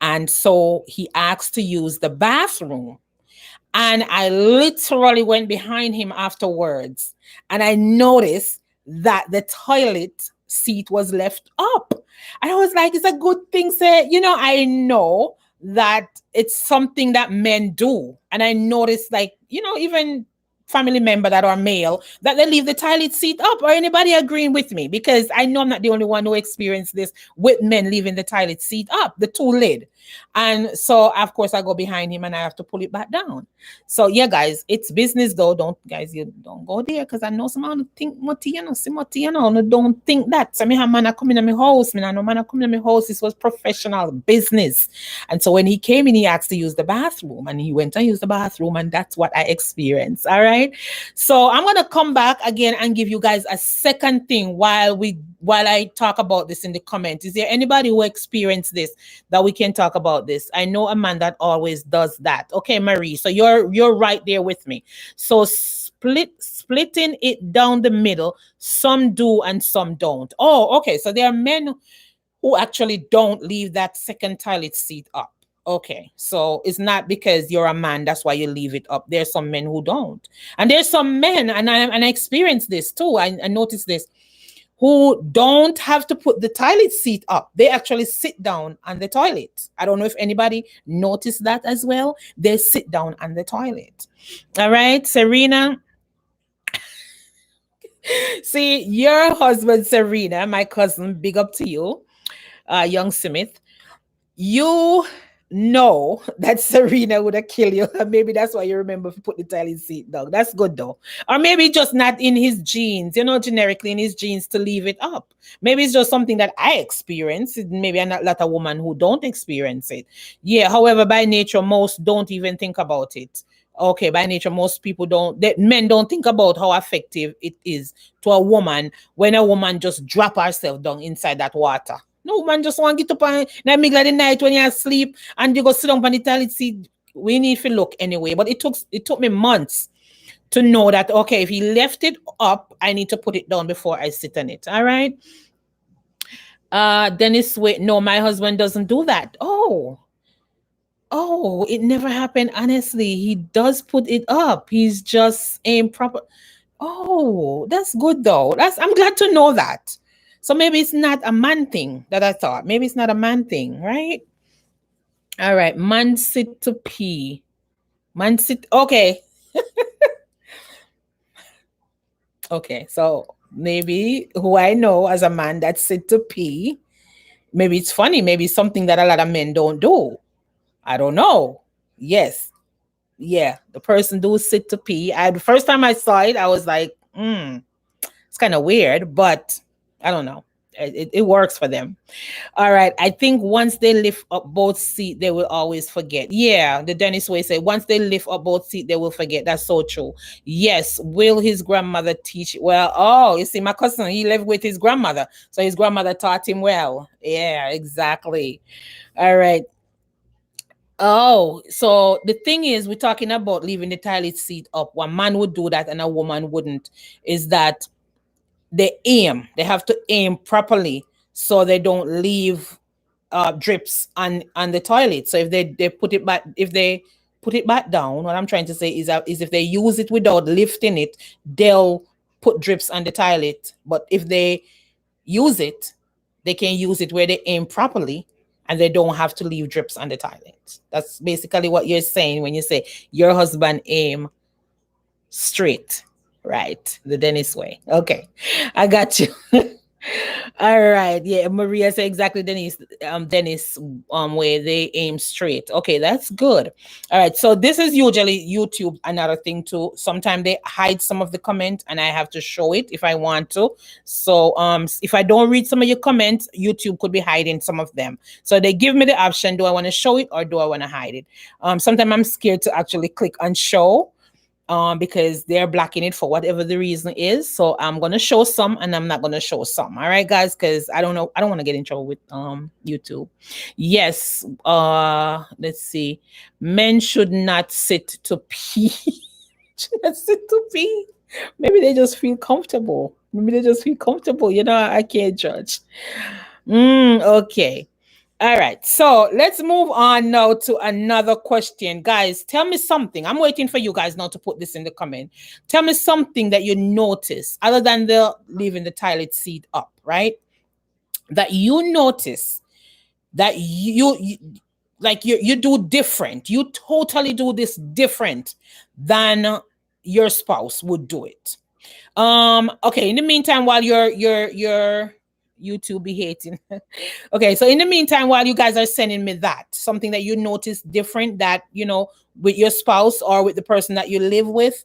And so he asked to use the bathroom. And I literally went behind him afterwards. And I noticed that the toilet seat was left up. And I was like, it's a good thing, say, I know that it's something that men do. And I noticed, like, even family member that are male, that they leave the toilet seat up. Or anybody agreeing with me? Because I know I'm not the only one who experienced this with men leaving the toilet seat up, the two lid. And so, of course, I go behind him and I have to pull it back down. So, yeah, guys, it's business though. You don't go there, because I know someone think no, don't think that. So, me have man come in my house. Me, I know man come in my house. This was professional business. And so, when he came in, he asked to use the bathroom, and he went and used the bathroom, and that's what I experienced. All right. So, I'm going to come back again and give you guys a second thing while I talk about this in the comment. Is there anybody who experienced this that we can talk about this? I know a man that always does that. Okay, Marie. So you're right there with me. So splitting it down the middle, some do and some don't. Oh, okay. So there are men who actually don't leave that second toilet seat up. Okay, so it's not because you're a man that's why you leave it up. There's some men who don't, and there's some men, and I experienced this too. I noticed this, who don't have to put the toilet seat up. They actually sit down on the toilet. I don't know if anybody noticed that as well. They sit down on the toilet. All right, Serena. See, your husband, Serena, my cousin, big up to you, young Smith. You know that Serena would have killed you. Maybe that's why you remember to put the toilet seat down. That's good though. Or maybe just not in his genes, generically in his genes to leave it up. Maybe it's just something that I experience. Maybe I'm not a lot of women who don't experience it. Yeah, however, by nature, most don't even think about it. Okay, by nature, most people men don't think about how effective it is to a woman when a woman just drop herself down inside that water. No, man, just want to get up in the middle of the night when you're asleep and you go sit down on the toilet seat. We need to look anyway. But it took me months to know that, okay, if he left it up, I need to put it down before I sit on it. All right. Dennis, wait, no, my husband doesn't do that. Oh, it never happened. Honestly, he does put it up. He's just improper. Oh, that's good though. I'm glad to know that. So maybe it's not a man thing that I thought. Maybe it's not a man thing, right? All right. Man sit to pee. Man sit. Okay. Okay, so maybe who I know as a man that sit to pee, maybe it's funny, maybe it's something that a lot of men don't do. I don't know. Yes, yeah, the person do sit to pee. The first time I saw it, I was like, it's kind of weird, but I don't know. It works for them. All right. I think once they lift up both seat, they will always forget. Yeah, the Dennis way say once they lift up both seat, they will forget. That's so true. Yes. Will his grandmother teach? Well, oh, you see, my cousin, he lived with his grandmother, so his grandmother taught him well. Yeah, exactly. All right. Oh, so the thing is, we're talking about leaving the toilet seat up. One man would do that and a woman wouldn't. Is that they have to aim properly so they don't leave drips on the toilet. So if they put it back, if they put it back down, what I'm trying to say is if they use it without lifting it, they'll put drips on the toilet. But if they use it, they can use it where they aim properly and they don't have to leave drips on the toilet. That's basically what you're saying when you say your husband aim straight, right? The Dennis way. Okay, I got you. All right. Yeah, Maria said exactly Dennis where they aim straight. Okay, that's good. All right. So this is usually YouTube another thing too. Sometimes they hide some of the comment and I have to show it if I want to. So if I don't read some of your comments, YouTube could be hiding some of them. So they give me the option, do I want to show it or do I want to hide it? Sometimes I'm scared to actually click on show because they're blocking it for whatever the reason is. So I'm gonna show some and I'm not gonna show some. All right, guys, because I don't know, I don't want to get in trouble with YouTube. Yes, let's see. Men should not sit to pee. Should not sit to pee. Maybe they just feel comfortable. Maybe they just feel comfortable. You know, I can't judge. Okay. All right, so let's move on now to another question. Guys, tell me something. I'm waiting for you guys now to put this in the comment. Tell me something that you notice other than the leaving the toilet seat up, right? That you notice that you do different. You totally do this different than your spouse would do it. Okay, in the meantime, while you're YouTube be hating. Okay, so in the meantime, while you guys are sending me that, something that you notice different that, you know, with your spouse or with the person that you live with,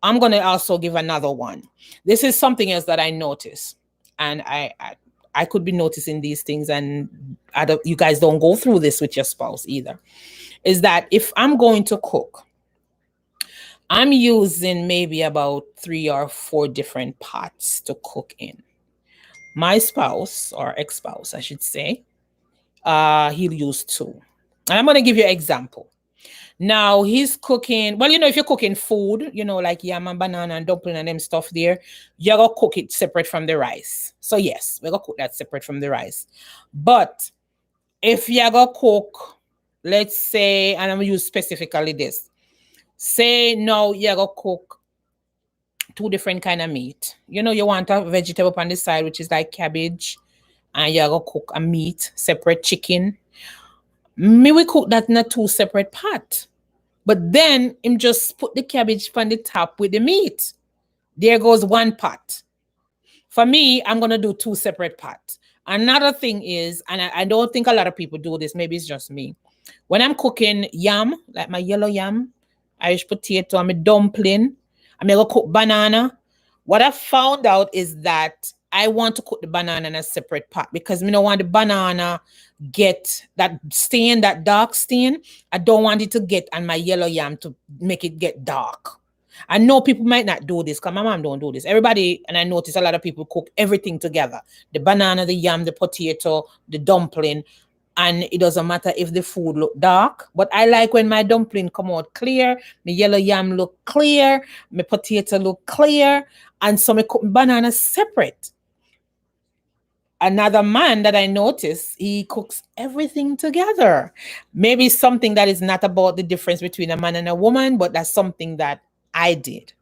I'm going to also give another one. This is something else that I notice. And I could be noticing these things and you guys don't go through this with your spouse either. Is that if I'm going to cook, I'm using maybe about 3 or 4 different pots to cook in. My spouse or ex-spouse, I should say, he'll use 2. And I'm going to give you an example. Now he's cooking, well, you know, if you're cooking food, you know, like yam and banana and dumpling and them stuff there, you're going to cook it separate from the rice. So yes, we're going to cook that separate from the rice. But if you're going to cook, let's say, and I'm going to use specifically this, say no, you're going to cook 2 different kind of meat. You know, you want a vegetable on the side, which is like cabbage, and you're going to cook a meat, separate chicken. Me, we cook that in a 2 separate pot. But then him just put the cabbage on the top with the meat. There goes 1 pot. For me, I'm going to do 2 separate pots. Another thing is, and I don't think a lot of people do this, maybe it's just me. When I'm cooking yam, like my yellow yam, Irish potato, I'm a dumpling, I'm going to cook banana. What I found out is that I want to cook the banana in a separate pot because I don't want the banana get that stain, that dark stain. I don't want it to get on my yellow yam to make it get dark. I know people might not do this because my mom don't do this. Everybody, and I notice a lot of people cook everything together. The banana, the yam, the potato, the dumpling. And it doesn't matter if the food look dark. But I like when my dumpling come out clear, my yellow yam look clear, my potato look clear. And so I cook banana separate. Another man that I notice, he cooks everything together. Maybe something that is not about the difference between a man and a woman, but that's something that I did.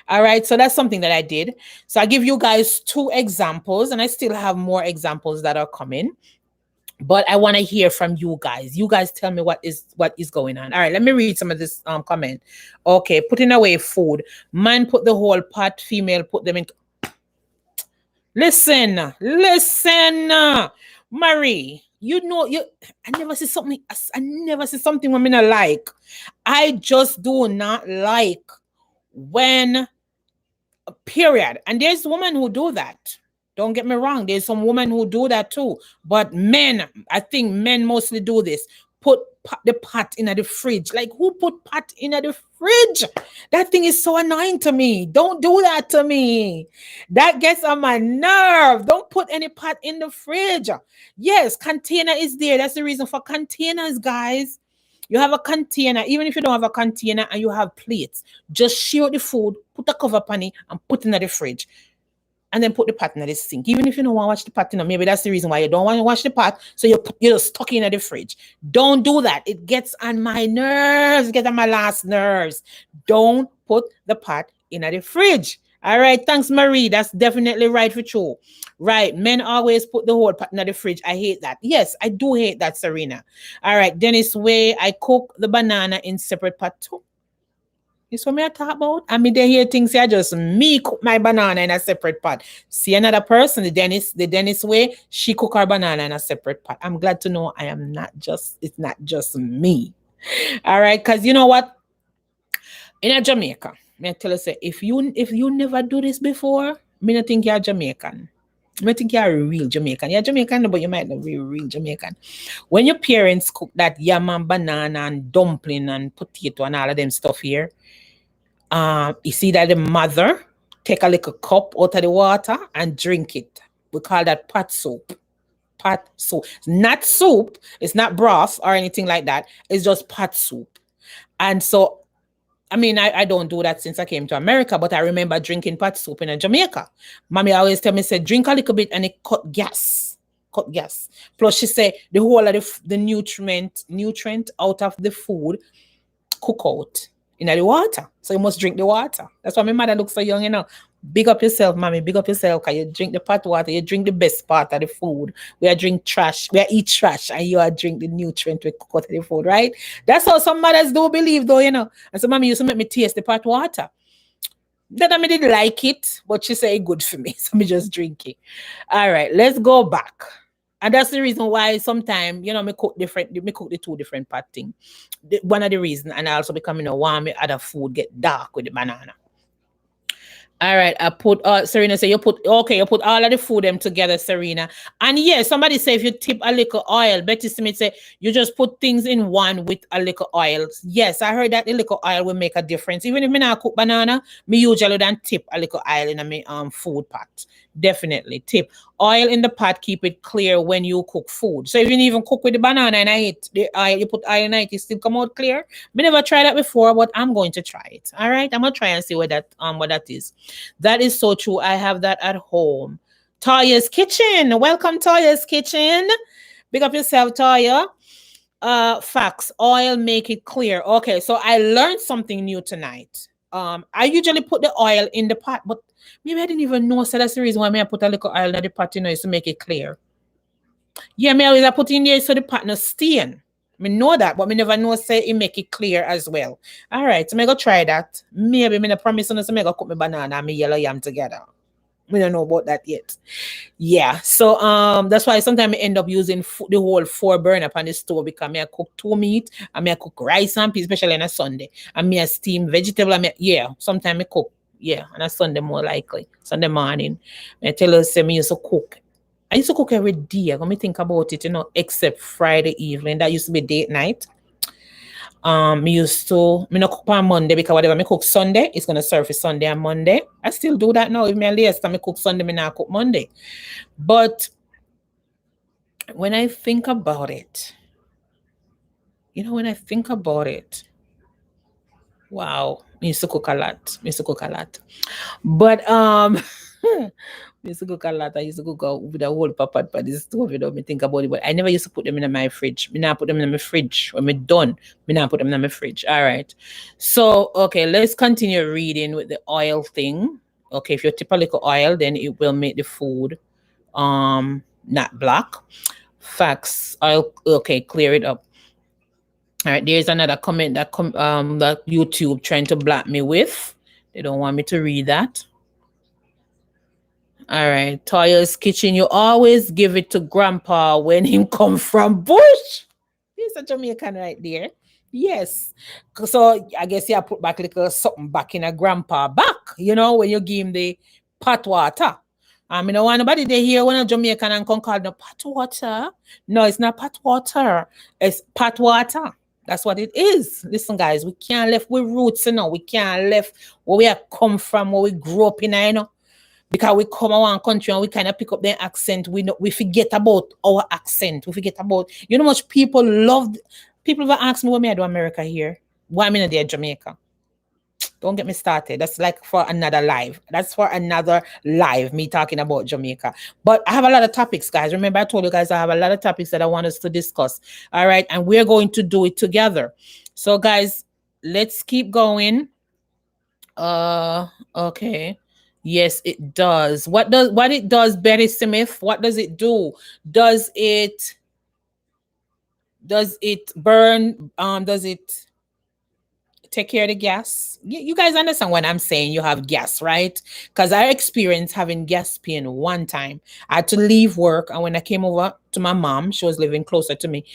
All right, so that's something that I did. So I give you guys 2 examples, and I still have more examples that are coming. But I want to hear from you guys. You guys tell me what is going on. All right, let me read some of this comment. Okay, putting away food. Man put the whole pot, female put them in. Listen, Marie. You know you. I never see something. I never see something women are like. I just do not like when period. And there's women who do that. Don't get me wrong. There's some women who do that too. But men, I think men mostly do this. Put the pot in the fridge. Like who put pot in the fridge? That thing is so annoying to me. Don't do that to me. That gets on my nerve. Don't put any pot in the fridge. Yes, container is there. That's the reason for containers, guys. You have a container, even if you don't have a container and you have plates, just share the food, put a cover on it, and put it in the fridge. And then put the pot in the sink. Even if you don't want to wash the pot, maybe that's the reason why you don't want to wash the pot. So you're stuck in the fridge. Don't do that. It gets on my nerves. It gets on my last nerves. Don't put the pot in the fridge. All right. Thanks, Marie. That's definitely right for you. Right. Men always put the whole pot in the fridge. I hate that. Yes, I do hate that, Serena. All right. Dennis Way, I cook the banana in separate pot too. This what me I talk about. I mean, they hear things here, just me cook my banana in a separate pot. See another person, the Dennis Way, she cook her banana in a separate pot. I'm glad to know it's not just me. All right, because you know what? In a Jamaica, me I tell you, say, if you never do this before, me not think you're Jamaican. I think you're a real Jamaican. You're Jamaican, but you might not be a real Jamaican. When your parents cook that yam and banana and dumpling and potato and all of them stuff here, you see that the mother take a little cup out of the water and drink it. We call that pot soup. Pot soup. It's not soup. It's not broth or anything like that. It's just pot soup. And so, I mean, I don't do that since I came to America, but I remember drinking pot soup in Jamaica. Mommy always tell me, say, drink a little bit and it cut gas. Cut gas. Plus, she said the whole of the nutrient out of the food cook out in the water. So you must drink the water. That's why my mother looks so young, you know. Big up yourself, mommy. Big up yourself. Because you drink the pot water. You drink the best part of the food. We are drink trash. We are eat trash. And you are drink the nutrient we cook out of the food, right? That's how some mothers do believe, though, you know. And so mommy used to make me taste the pot water. That I didn't like it, but she said it good for me. So me just drink it. All right, let's go back. And that's the reason why sometimes, you know, me cook the two different pot thing. One of the reasons, and I also become, you know, want me other food get dark with the banana. All right, I put Serena say you put all of the food them together, Serena. And yeah, somebody say if you tip a little oil, Betty Smith say you just put things in one with a little oil. Yes, I heard that the little oil will make a difference. Even if me not cook banana, me usually don't tip a little oil in a food pot. Definitely tip oil in the pot, keep it clear when you cook food. So if you even cook with the banana and I hit the oil, you put oil in it, it still come out clear. Me never tried that before, but I'm going to try it. All right, I'm gonna try and see what that is. That is so true. I have that at home. Toya's Kitchen. Welcome, Toya's Kitchen. Big up yourself, Toya. Facts. Oil make it clear. Okay, so I learned something new tonight. I usually put the oil in the pot, but maybe I didn't even know. So that's the reason why I put a little oil in the pot, you know, is to make it clear. Yeah, me always I put in there so the pot no stain. Me know that, but me never know say it make it clear as well. All right, so me go try that. Maybe me no promise on so me go cook my banana and me yellow yam together. We don't know about that yet. Yeah, so that's why sometimes I end up using the whole 4 burner on the stove because me I cook 2 meat and me I cook rice and peas, especially on a Sunday. And me I steam vegetable and sometimes I cook on a Sunday more likely. Sunday morning. I tell you say me used to cook. I used to cook every day. Let me think about it, you know, except Friday evening. That used to be date night. Me not cook on Monday because whatever me cook Sunday, it's gonna serve for Sunday and Monday. I still do that now. If me last time me cook Sunday, me not cook Monday. But when I think about it, wow, me used to cook a lot. But I used to cook a lot. I used to cook with a whole pot by the stove, you know, me think about it. But I never used to put them in my fridge. Me not put them in my fridge. When me done, me not put them in my fridge. All right. So, okay, let's continue reading with the oil thing. Okay, if you tip a little oil, then it will make the food not black. Facts. I'll okay, clear it up. All right, there's another comment that YouTube trying to block me with. They don't want me to read that. All right, Toya's kitchen. You always give it to Grandpa when him come from bush. He's a Jamaican right there. Yes. So I guess you put back little something back in a grandpa back, when you give him the pot water. You know, nobody they hear when a Jamaican and come call the pot water. No, it's not pot water. It's pot water. That's what it is. Listen, guys, we can't left with roots, We can't left where we have come from, where we grew up in, because we come our country and we kind of pick up their accent. We forget about our accent. We forget about much people have asked me what me I do America here. Why I'm in there Jamaica. Don't get me started. That's like for another live. That's for another live, me talking about Jamaica. But I have a lot of topics, guys. Remember, I told you guys I have a lot of topics that I want us to discuss. All right. And we're going to do it together. So, guys, let's keep going. Okay. Yes, it does. What it does, Betty Smith? What does it do? Does it burn? Does it take care of the gas? You guys understand what I'm saying? You have gas, right? Because I experienced having gas pain one time. I had to leave work, and when I came over to my mom, she was living closer to me.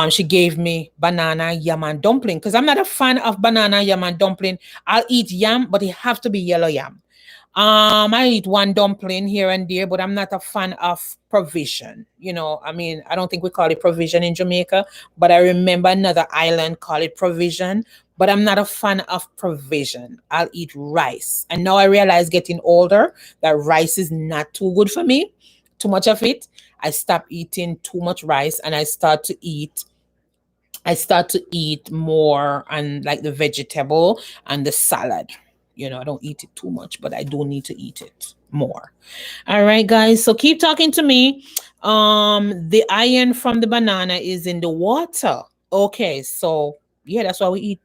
She gave me banana, yam, and dumpling. Because I'm not a fan of banana, yam, and dumpling. I'll eat yam, but it have to be yellow yam. I eat one dumpling here and there, but I'm not a fan of provision. I don't think we call it provision in Jamaica, but I remember another island call it provision. But I'm not a fan of provision. I'll eat rice. And now I realize getting older that rice is not too good for me. Too much of it. I stop eating too much rice and I start to eat more and like the vegetable and the salad. I don't eat it too much, but I do need to eat it more. All right, guys. So keep talking to me. The iron from the banana is in the water. Okay, so yeah, that's why we eat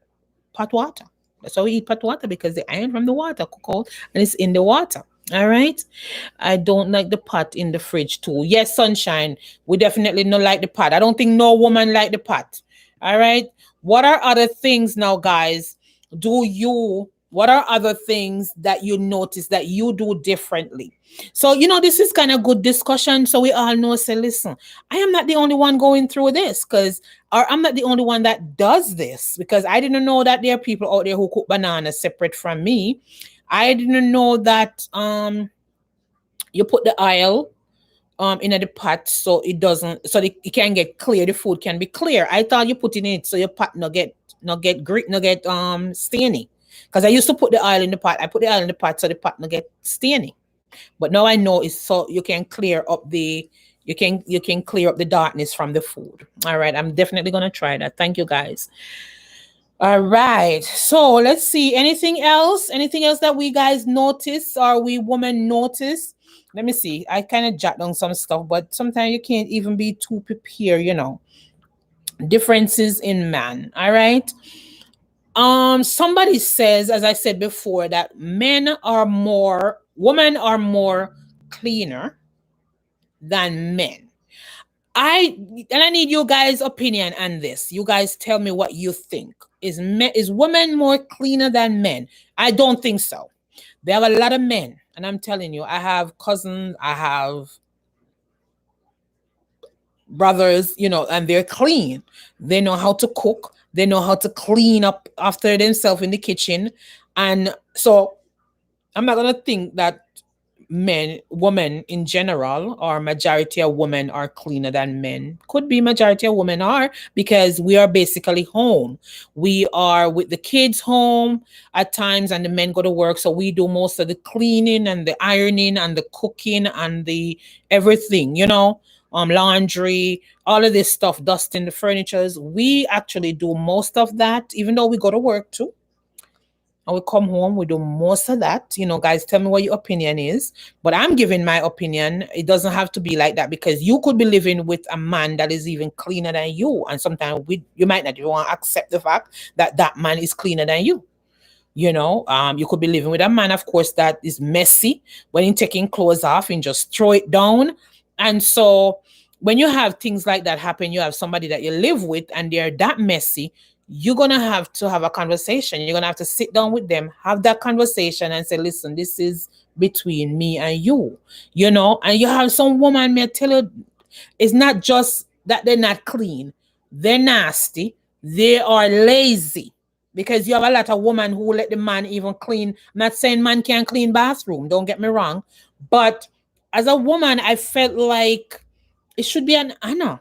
pot water. That's why we eat pot water, because the iron from the water cold and it's in the water. All right. I don't like the pot in the fridge too. Yes, sunshine. We definitely don't like the pot. I don't think no woman like the pot. All right. What are other things now, guys? What are other things that you notice that you do differently? So, this is kind of good discussion. So we all know, say, listen, I am not the only one going through this, or I'm not the only one that does this, because I didn't know that there are people out there who cook bananas separate from me. I didn't know that you put the oil in the pot so it doesn't, so it can get clear. The food can be clear. I thought you put in it so your pot not get stainy. Because I used to put the oil in the pot. I put the oil in the pot so the pot not get stainy. But now I know it's so you can clear up the darkness from the food. All right, I'm definitely gonna try that. Thank you, guys. All right, so let's see. Anything else that we guys notice, or we women notice? Let me see. I kind of jot down some stuff, but sometimes you can't even be too prepared. Differences in man. All right. Somebody says, as I said before, that women are more cleaner than men. I need you guys' opinion on this. You guys tell me what you think. Is women more cleaner than men? I don't think so. They have a lot of men, and I'm telling you, I have cousins, I have brothers, and they're clean. They know how to cook. They know how to clean up after themselves in the kitchen. And so I'm not going to think that women in general, or majority of women are cleaner than men. Could be majority of women are, because we are basically home. We are with the kids home at times, and the men go to work. So we do most of the cleaning and the ironing and the cooking and the everything, laundry, all of this stuff, dusting the furnitures. We actually do most of that, even though we go to work too. And we come home, we do most of that. Guys, tell me what your opinion is. But I'm giving my opinion. It doesn't have to be like that, because you could be living with a man that is even cleaner than you. And sometimes you might not even want to accept the fact that that man is cleaner than you. You could be living with a man, of course, that is messy when he's taking clothes off and just throw it down. And so when you have things like that happen, you have somebody that you live with and they're that messy, you're going to have a conversation. You're going to have to sit down with them, have that conversation and say, listen, this is between me and you know, and you have some woman, may I tell you, it's not just that they're not clean, they're nasty, they are lazy. Because you have a lot of women who let the man even clean. I'm not saying man can't clean bathroom, don't get me wrong. But as a woman, I felt like it should be an honor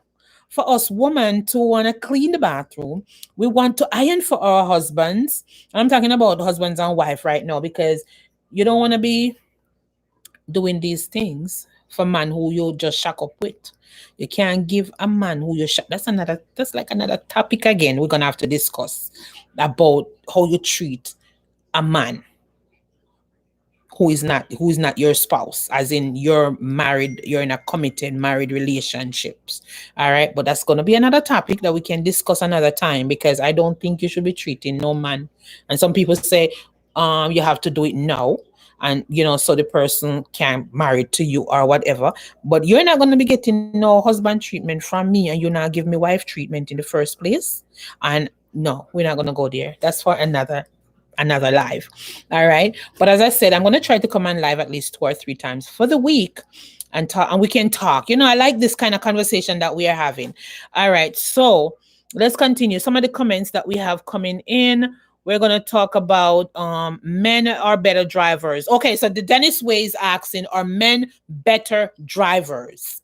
for us women to want to clean the bathroom. We want to iron for our husbands. I'm talking about husbands and wife right now because you don't want to be doing these things for man who you just shack up with. You can't give a man who you shack. That's like another topic again. We're gonna have to discuss about how you treat a man who is not your spouse, as in you're married, you're in a committed married relationships. All right, but that's gonna be another topic that we can discuss another time because I don't think you should be treating no man. And some people say, you have to do it now, and you know, so the person can marry to you or whatever. But you're not gonna be getting no husband treatment from me, and you're not give me wife treatment in the first place. And no, we're not gonna go there. That's for another live. All right. But as I said, I'm going to try to come on live at least 2 or 3 times for the week and talk, and we can talk. You know, I like this kind of conversation that we are having. All right. So let's continue. Some of the comments that we have coming in. We're going to talk about men are better drivers. Okay. So the Dennis Way is asking, are men better drivers?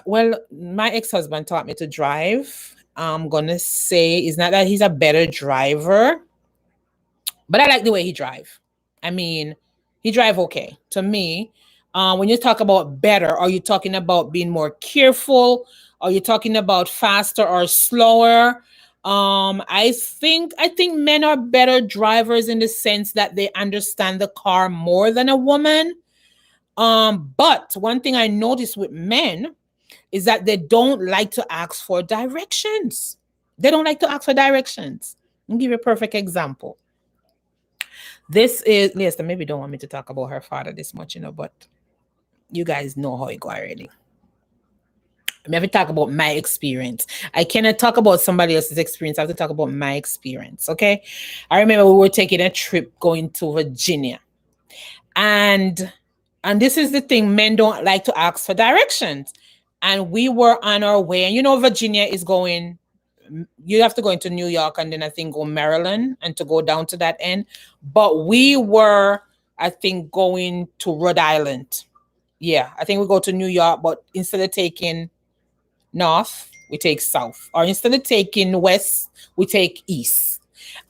Well, my ex-husband taught me to drive. I'm going to say it's not that he's a better driver, but I like the way he drive. I mean, he drive okay to me. When you talk about better, are you talking about being more careful? Are you talking about faster or slower? I think men are better drivers in the sense that they understand the car more than a woman. But one thing I noticed with men is that they don't like to ask for directions. They don't like to ask for directions. I'll give you a perfect example. This is Lisa. Maybe don't want me to talk about her father this much, you know, but you guys know how it go already. I have to talk about my experience. I cannot talk about somebody else's experience. I have to talk about my experience. Okay. I remember we were taking a trip going to Virginia. And this is the thing, men don't like to ask for directions. And we were on our way. And you know, Virginia is going, you have to go into New York and then I think go Maryland and to go down to that end. But we were, I think, going to Rhode Island. Yeah, I think we go to New York, but instead of taking north, we take south. Or instead of taking west, we take east.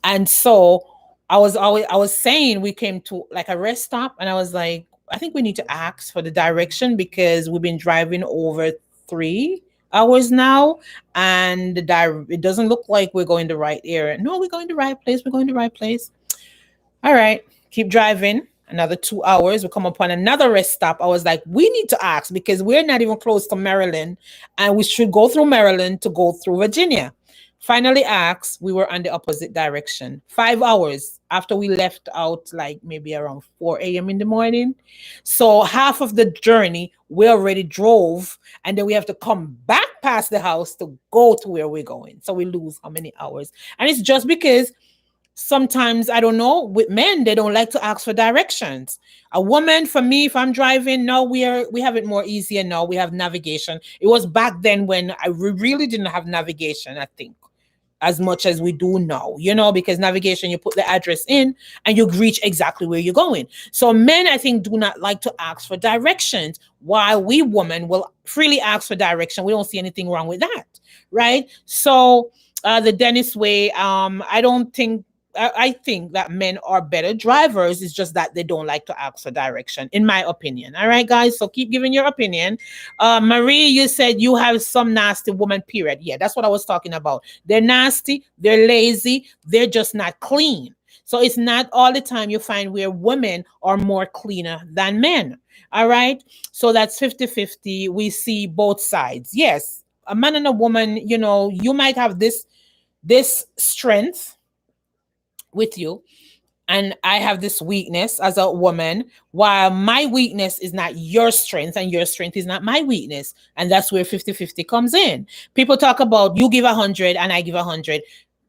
And so I was saying we came to like a rest stop and I was like, I think we need to ask for the direction because we've been driving over 3 hours now and it doesn't look like we're going the right area. No, we're going the right place. We're going the right place. All right, keep driving. Another 2 hours, we come upon another rest stop. I was like, we need to ask because we're not even close to Maryland and we should go through Maryland to go through Virginia. Finally asked, we were on the opposite direction. 5 hours after we left out, like maybe around 4 a.m. in the morning. So half of the journey we already drove, and then we have to come back past the house to go to where we're going. So we lose how many hours? And it's just because sometimes, I don't know, with men, they don't like to ask for directions. A woman, for me, if I'm driving, now we have it more easier now. We have navigation. It was back then when I really didn't have navigation, I think, as much as we do now, you know, because navigation, you put the address in and you reach exactly where you're going. So men, I think, do not like to ask for directions, while we women will freely ask for direction. We don't see anything wrong with that, right? So the Dennis Way, I think that men are better drivers. It's just that they don't like to ask for direction, in my opinion. All right, guys. So keep giving your opinion. Marie, you said you have some nasty woman, period. Yeah, that's what I was talking about. They're nasty. They're lazy. They're just not clean. So it's not all the time you find where women are more cleaner than men. All right. So that's 50-50. We see both sides. Yes, a man and a woman, you know, you might have this strength with you, and I have this weakness as a woman, while my weakness is not your strength and your strength is not my weakness. And that's where 50-50 comes in. People talk about you give 100 and I give 100.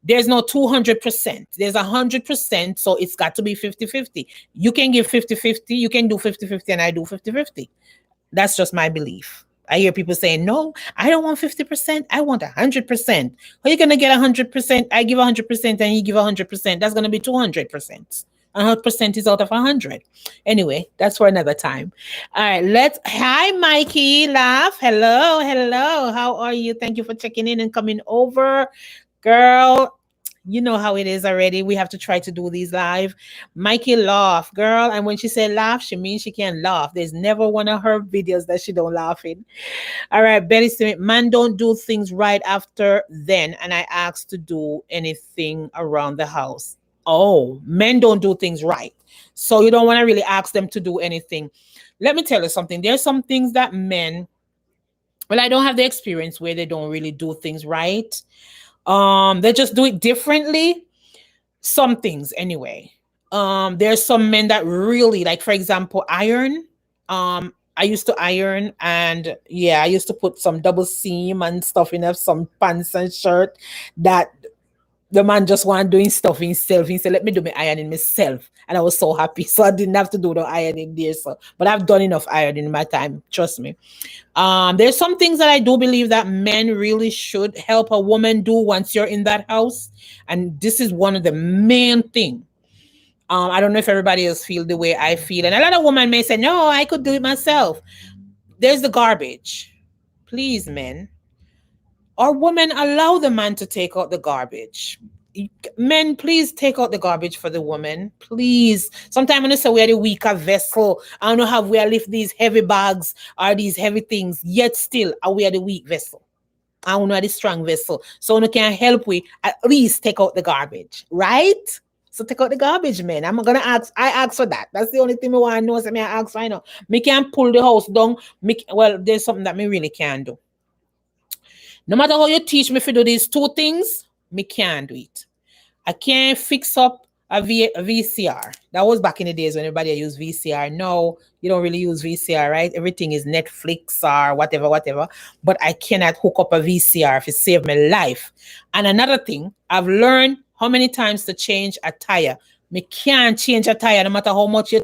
There's no 200%. There's 100%. So it's got to be 50-50. You can give 50-50. You can do 50-50 and I do 50-50. That's just my belief. I hear people saying, no, I don't want 50%. I want 100%. How are you going to get 100%? I give 100% and you give 100%. That's going to be 200%. 100% is out of 100. Anyway, that's for another time. All right, hi, Mikey, laugh. Hello, hello. How are you? Thank you for checking in and coming over. Girl, you know how it is already. We have to try to do these live. Mikey laugh, girl. And when she said laugh, she means she can laugh. There's never one of her videos that she don't laugh in. All right, Betty Smith, man don't do things right after then. And I asked to do anything around the house. Oh, men don't do things right. So you don't want to really ask them to do anything. Let me tell you something. There's some things that men, well, I don't have the experience where they don't really do things right. They just do it differently. Some things anyway. There's some men that really, like, for example, iron. I used to iron, and yeah, I used to put some double seam and stuff in some pants and shirt that the man just want doing stuff himself. He said, let me do my ironing myself. And I was so happy. So I didn't have to do the ironing there. So, but I've done enough ironing in my time. Trust me. There's some things that I do believe that men really should help a woman do once you're in that house. And this is one of the main things. I don't know if everybody else feel the way I feel. And a lot of women may say, no, I could do it myself. There's the garbage. Please, men. Or women, allow the man to take out the garbage. Men, please take out the garbage for the woman. Please. Sometimes when I say we are the weaker vessel, I don't know how we are lift these heavy bags or these heavy things, yet still we are the weak vessel. I don't know the strong vessel. So we can help we at least take out the garbage, right? So take out the garbage, man. I'm gonna ask. I ask for that. That's the only thing I want to know. So I ask right now. Me can pull the house down. Well, there's something that me really can do. No matter how you teach me to do these two things, me can't do it. I can't fix up a VCR. That was back in the days when everybody used VCR. No, you don't really use VCR, right? Everything is Netflix or whatever. But I cannot hook up a VCR if it saved my life. And another thing, I've learned how many times to change a tire. Me can't change a tire no matter how much you...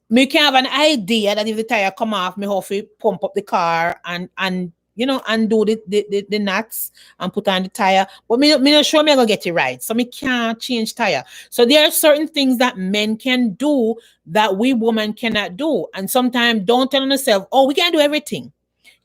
Me can have an idea that if the tire come off, me have to pump up the car and undo the nuts and put on the tire. But me not sure me gonna get it right. So me can't change tire. So there are certain things that men can do that we women cannot do. And sometimes don't tell yourself, oh, we can't do everything.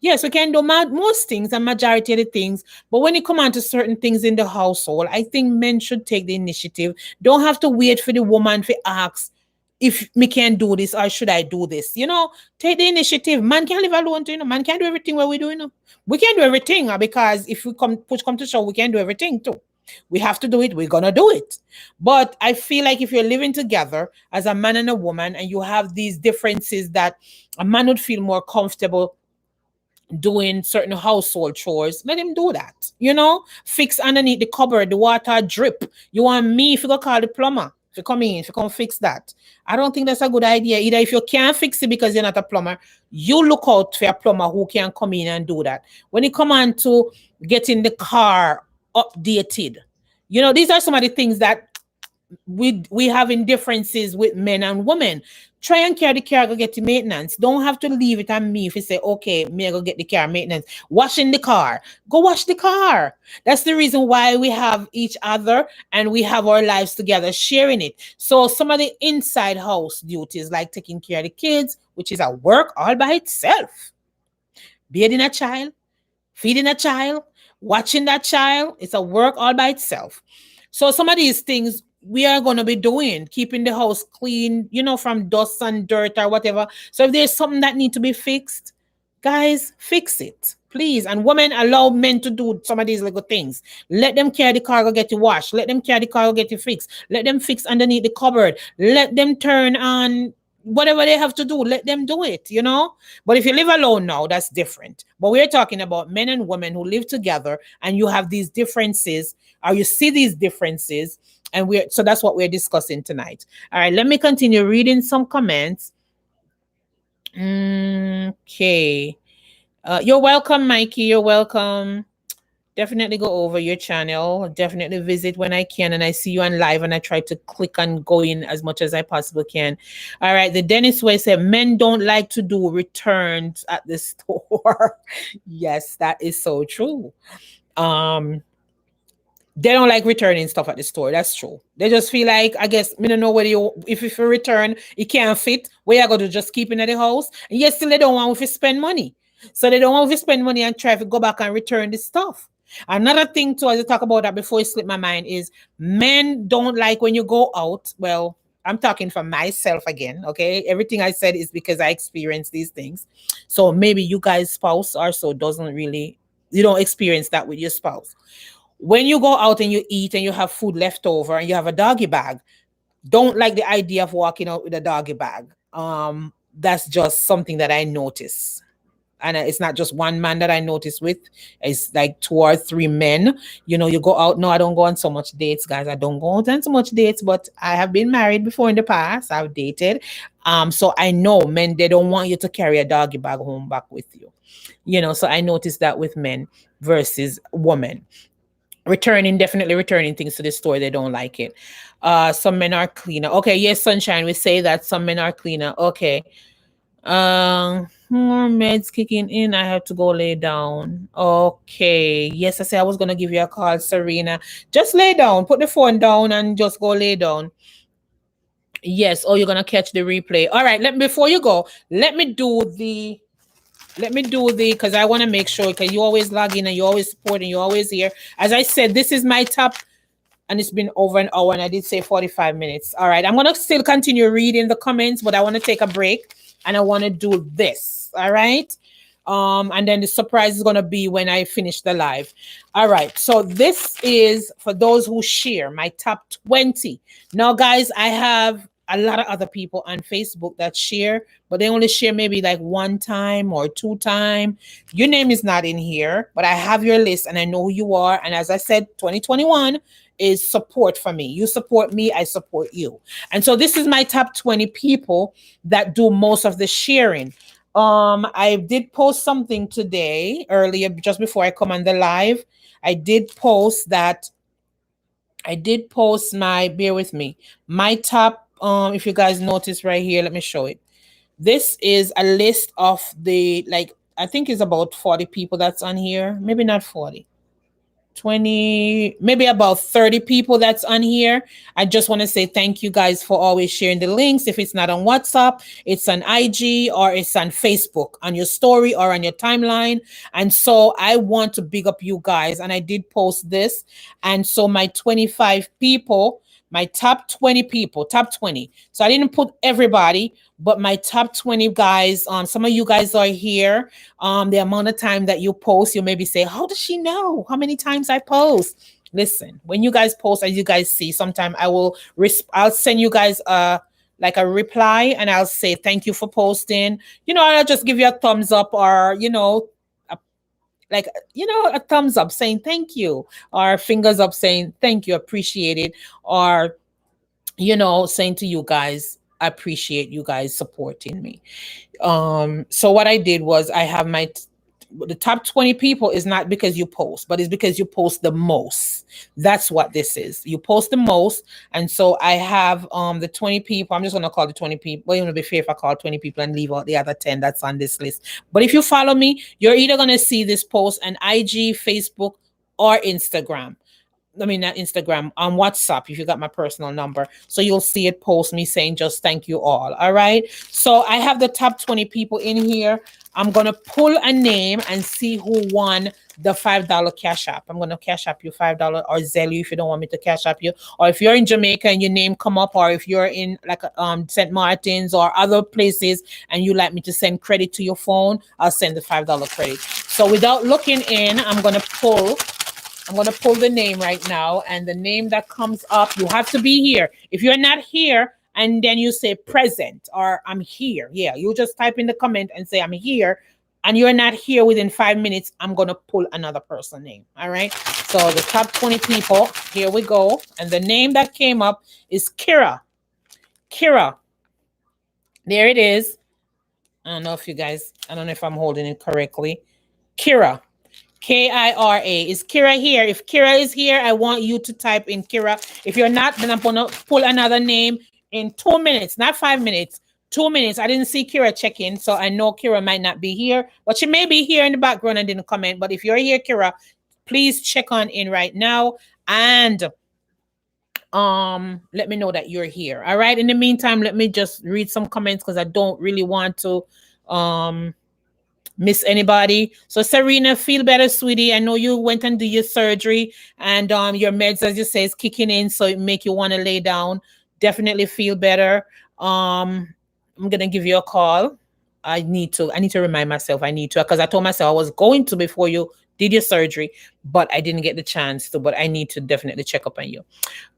Yes, we can do most things and majority of the things. But when it comes on to certain things in the household, I think men should take the initiative. Don't have to wait for the woman to ask if me can do this or should I do this. Take the initiative. Man can't live alone. Man can't do everything what we do. We can't do everything because if we push come to show, we can do everything too. We have to do it. We're gonna do it. But I feel like if you're living together as a man and a woman, and you have these differences that a man would feel more comfortable doing certain household chores, let him do that. Fix underneath the cupboard, the water drip. You want me if you go call the plumber? If you come in, if you come fix that. I don't think that's a good idea. Either if you can't fix it because you're not a plumber, you look out for a plumber who can come in and do that. When it come on to getting the car updated, these are some of the things that we have in differences with men and women. Try and carry the car, go get the maintenance. Don't have to leave it on me if you say, okay, me go get the car maintenance. Washing the car. Go wash the car. That's the reason why we have each other and we have our lives together, sharing it. So some of the inside house duties, like taking care of the kids, which is a work all by itself. Bathing a child, feeding a child, watching that child, it's a work all by itself. So some of these things we are going to be doing, keeping the house clean, from dust and dirt or whatever. So if there's something that needs to be fixed, guys, fix it, please. And women, allow men to do some of these little things. Let them carry the car, go get it washed. Let them carry the car, go get it fixed. Let them fix underneath the cupboard. Let them turn on whatever they have to do. Let them do it, But if you live alone now, that's different. But we're talking about men and women who live together and you have these differences, or you see these differences, And so that's what we're discussing tonight. All right, let me continue reading some comments. Okay. You're welcome, Mikey. You're welcome. Definitely go over your channel. Definitely visit when I can. And I see you on live and I try to click and go in as much as I possibly can. All right. The Dennis Way said men don't like to do returns at the store. Yes, that is so true. They don't like returning stuff at the store. That's true. They just feel like, I guess, me don't know whether if you return, it can't fit, where you going to just keep it at the house. And yet still they don't want to spend money. So they don't want to spend money and try to go back and return the stuff. Another thing too, as I talk about that before it slip my mind, is men don't like when you go out. Well, I'm talking for myself again, okay? Everything I said is because I experienced these things. So maybe you guys' spouse also doesn't really, you don't experience that with your spouse. When you go out and you eat and you have food left over and you have a doggy bag, don't like the idea of walking out with a doggy bag. That's just something that I notice. And it's not just one man that I notice with. It's like 2 or 3 men. You know, you go out. No, I don't go on so much dates, guys. I don't go out on so much dates, but I have been married before in the past. I've dated. So I know men, they don't want you to carry a doggy bag home back with you. You know, so I noticed that with men versus women. Definitely returning things to the store. They don't like it. Some men are cleaner. Okay, yes, Sunshine, we say that some men are cleaner. Okay. More meds kicking in. I have to go lay down. Okay. Yes, I said I was gonna give you a call, Serena. Just lay down, put the phone down and just go lay down. Yes. Oh, you're gonna catch the replay. All right, before you go, let me do the because I want to make sure, because you always log in and you always support and you're always here. As I said, this is my top, and it's been over an hour, and I did say 45 minutes. All right, I'm going to still continue reading the comments, but I want to take a break and I want to do this. All right. And then the surprise is going to be when I finish the live. All right. So this is for those who share my top 20. Now, guys, I have a lot of other people on Facebook that share, but they only share maybe like 1 time or 2 times. Your name is not in here, but I have your list and I know who you are. And as I said, 2021 is support for me. You support me, I support you. And so this is my top 20 people that do most of the sharing. I did post something today earlier, just before I come on the live. I did post bear with me, my top, if you guys notice right here, let me show it. This is a list of the, like, I think it's about 40 people that's on here. Maybe not 40. 20, maybe about 30 people that's on here. I just want to say thank you guys for always sharing the links. If it's not on WhatsApp, it's on IG or it's on Facebook, on your story or on your timeline. And so I want to big up you guys. And I did post this. And so my 25 people, my top 20 people, top 20. So I didn't put everybody, but my top 20 guys, some of you guys are here. The amount of time that you post, you maybe say, how does she know how many times I post? Listen, when you guys post, as you guys see, sometime I'll send you guys like a reply and I'll say, thank you for posting. You know, I'll just give you a thumbs up or, you know, a thumbs up saying thank you, or fingers up saying thank you, appreciate it, or, you know, saying to you guys, I appreciate you guys supporting me. So what I did was I have the top 20 people is not because you post, but it's because you post the most. That's what this is. You post the most. And so I have the 20 people. I'm just going to call the 20 people. Well, you want to be fair if I call 20 people and leave out the other 10 that's on this list. But if you follow me, you're either going to see this post on IG, Facebook, or Instagram. I mean, not Instagram, on WhatsApp, if you got my personal number. So you'll see it post me saying just thank you all. All right. So I have the top 20 people in here. I'm going to pull a name and see who won the $5 Cash App. I'm going to Cash App you $5, or Zelle you if you don't want me to Cash App you. Or if you're in Jamaica and your name come up, or if you're in like St. Martin's or other places and you like me to send credit to your phone, I'll send the $5 credit. So without looking in, I'm going to pull the name right now, and the name that comes up, you have to be here. If you're not here and then you say present or I'm here, yeah, you just type in the comment and say I'm here. and you're not here within 5 minutes, I'm going to pull another person name. All right. So the top 20 people, here we go. And the name that came up is Kira. Kira. There it is. I don't know if you guys, I don't know if I'm holding it correctly. Kira. Kira. Is Kira here? If Kira is here, I want you to type in Kira. If you're not, then I'm going to pull another name in 2 minutes, not 5 minutes. 2 minutes. I didn't see Kira check in, so I know Kira might not be here, but she may be here in the background and didn't comment. But if you're here, Kira, please check on in right now and let me know that you're here. All right. In the meantime, let me just read some comments because I don't really want to miss anybody. So Serena, feel better, sweetie. I know you went and do your surgery and your meds, as you say, is kicking in, so it make you want to lay down. Definitely feel better. I'm gonna give you a call. I need to remind myself I need to, because I told myself I was going to before you did your surgery, but I didn't get the chance to. But I need to definitely check up on you.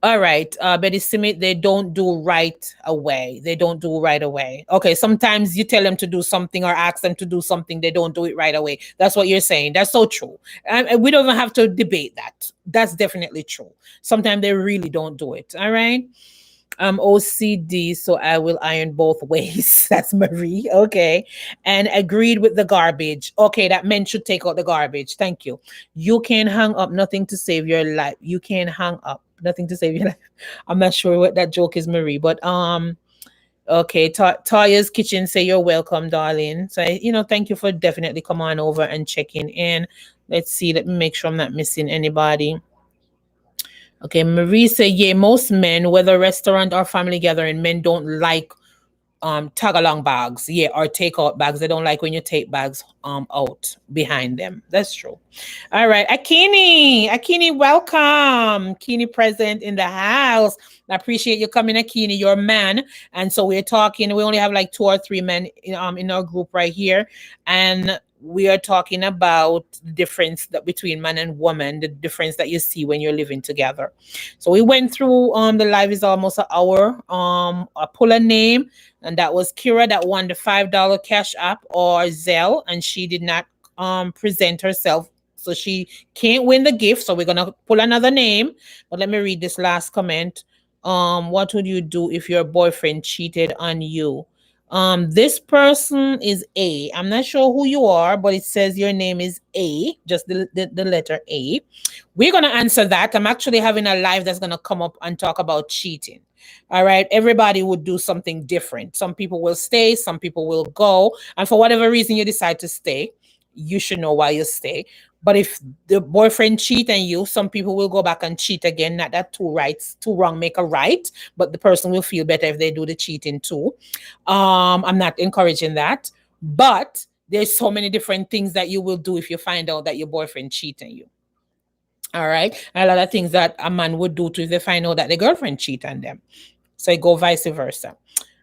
All right, Betty Simit, they don't do right away. They don't do right away. Okay, sometimes you tell them to do something or ask them to do something, they don't do it right away. That's what you're saying. That's so true. And we don't even have to debate that. That's definitely true. Sometimes they really don't do it. All right. I'm OCD, so I will iron both ways. That's Marie. Okay. And agreed with the garbage. Okay, that men should take out the garbage. Thank you. You can hang up, nothing to save your life. You can hang up, nothing to save your life. I'm not sure what that joke is, Marie, but okay, Taya's Kitchen say you're welcome, darling. So thank you for definitely come on over and checking in. Let's see, let me make sure I'm not missing anybody. Okay, Marie said, yeah, most men, whether restaurant or family gathering, men don't like tag along bags, yeah, or take out bags. They don't like when you take bags out behind them. That's true. All right, Akini, welcome. Akini present in the house. I appreciate you coming, Akini. You're a man, and so we're talking. We only have like 2 or 3 men in our group right here, and we are talking about the difference that between man and woman, the difference that you see when you're living together. So we went through the live is almost an hour. I pull a name, and that was Kira that won the $5 Cash App or Zelle, and she did not present herself, so she can't win the gift. So we're gonna pull another name. But let me read this last comment. What would you do if your boyfriend cheated on you? This person is A. I'm not sure who you are, but it says your name is A, just the letter A. We're going to answer that. I'm actually having a live that's going to come up and talk about cheating. All right. Everybody would do something different. Some people will stay, some people will go. And for whatever reason you decide to stay, you should know why you stay. But if the boyfriend cheat on you, some people will go back and cheat again. Not that two wrong make a right, but the person will feel better if they do the cheating too. I'm not encouraging that, but there's so many different things that you will do if you find out that your boyfriend cheat on you. All right. A lot of things that a man would do too if they find out that the girlfriend cheat on them. So it go vice versa.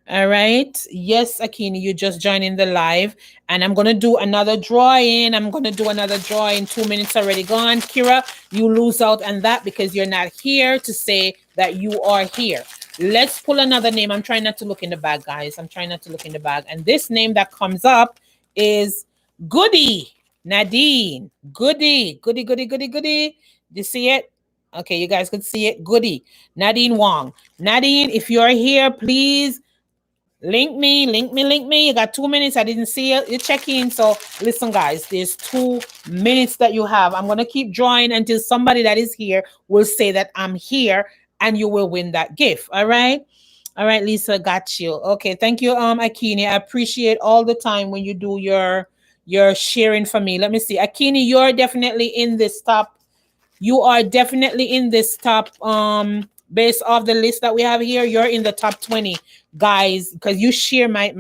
All right. Yes, Akini, you just joined in the live. And I'm going to do another drawing. 2 minutes already gone. Kira, you lose out on that because you're not here to say that you are here. Let's pull another name. I'm trying not to look in the bag, guys. And this name that comes up is Goody. Nadine. Goody. Do you see it? Okay, you guys could see it. Goody. Nadine Wong. Nadine, if you're here, please link me. You got 2 minutes. I didn't see it. You check in. So listen, guys, there's 2 minutes that you have. I'm going to keep drawing until somebody that is here will say that I'm here, and you will win that gift. All right. Lisa, got you. Okay. Thank you, Akini. I appreciate all the time when you do your sharing for me. Let me see. Akini, you're definitely in this top. Based off the list that we have here, you're in the top 20 guys because you share my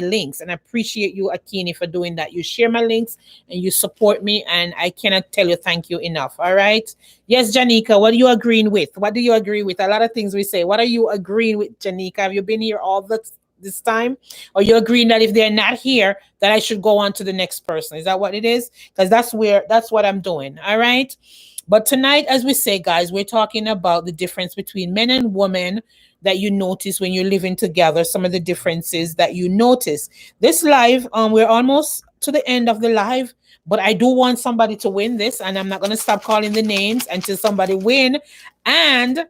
links, and I appreciate you, Akini, for doing that. You share my links and you support me, and I cannot tell you thank you enough. All right. Yes, Janika, what are you agreeing with? What do you agree with? A lot of things we say. What are you agreeing with, Janika? Have you been here all this time? Or you agreeing that if they're not here, that I should go on to the next person? Is that what it is? Because that's what I'm doing. All right. But tonight, as we say, guys, we're talking about the difference between men and women that you notice when you're living together, some of the differences that you notice. This live, we're almost to the end of the live, but I do want somebody to win this, and I'm not going to stop calling the names until somebody win. And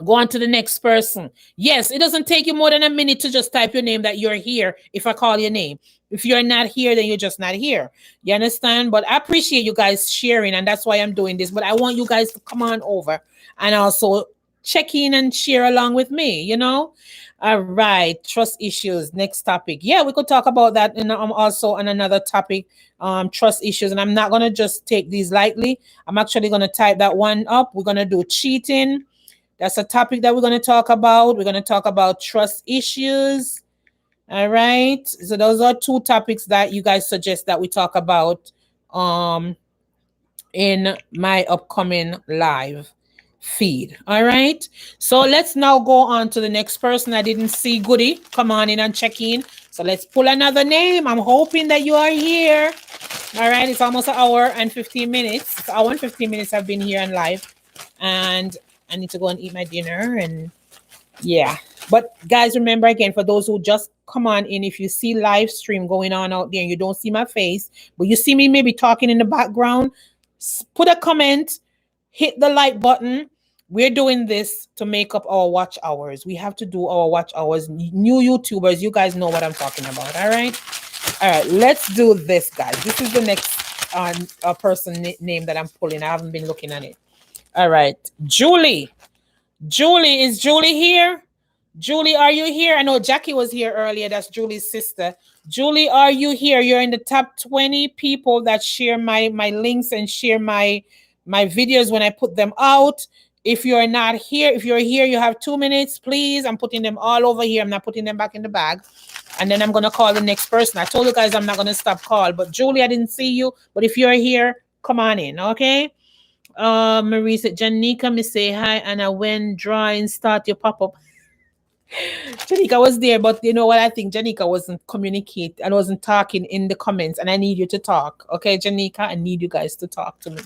go on to the next person. Yes, it doesn't take you more than a minute to just type your name that you're here if I call your name. If you're not here, then you're just not here. You understand? But I appreciate you guys sharing, and that's why I'm doing this. But I want you guys to come on over and also check in and share along with me, you know? All right, trust issues. Next topic. Yeah, we could talk about that, and also on another topic, trust issues. And I'm not gonna just take these lightly. I'm actually gonna type that one up. We're gonna do cheating. That's a topic that we're going to talk about. We're going to talk about trust issues. All right. So those are two topics that you guys suggest that we talk about in my upcoming live feed. All right. So let's now go on to the next person. I didn't see Goody. Come on in and check in. So let's pull another name. I'm hoping that you are here. All right. It's almost an hour and 15 minutes. It's an hour and 15 minutes I've been here on live. And I need to go and eat my dinner, and yeah. But guys, remember again, for those who just come on in, if you see live stream going on out there and you don't see my face, but you see me maybe talking in the background, put a comment, hit the like button. We're doing this to make up our watch hours. We have to do our watch hours. New YouTubers, you guys know what I'm talking about. All right, let's do this, guys. This is the next person name that I'm pulling. I haven't been looking at it. All right, Julie. Julie, is Julie here? Julie, are you here? I know Jackie was here earlier. That's Julie's sister. Julie, are you here? You're in the top 20 people that share my links and share my videos when I put them out. If you're not here, if you're here, you have 2 minutes, please. I'm putting them all over here. I'm not putting them back in the bag. And then I'm going to call the next person. I told you guys I'm not going to stop call. But Julie, I didn't see you. But if you're here, come on in, okay? Marie said, Janika, me say hi, and when drawing start your pop-up. Janika was there, but you know what? I think Janika wasn't communicating and wasn't talking in the comments, and I need you to talk. Okay, Janika, I need you guys to talk to me.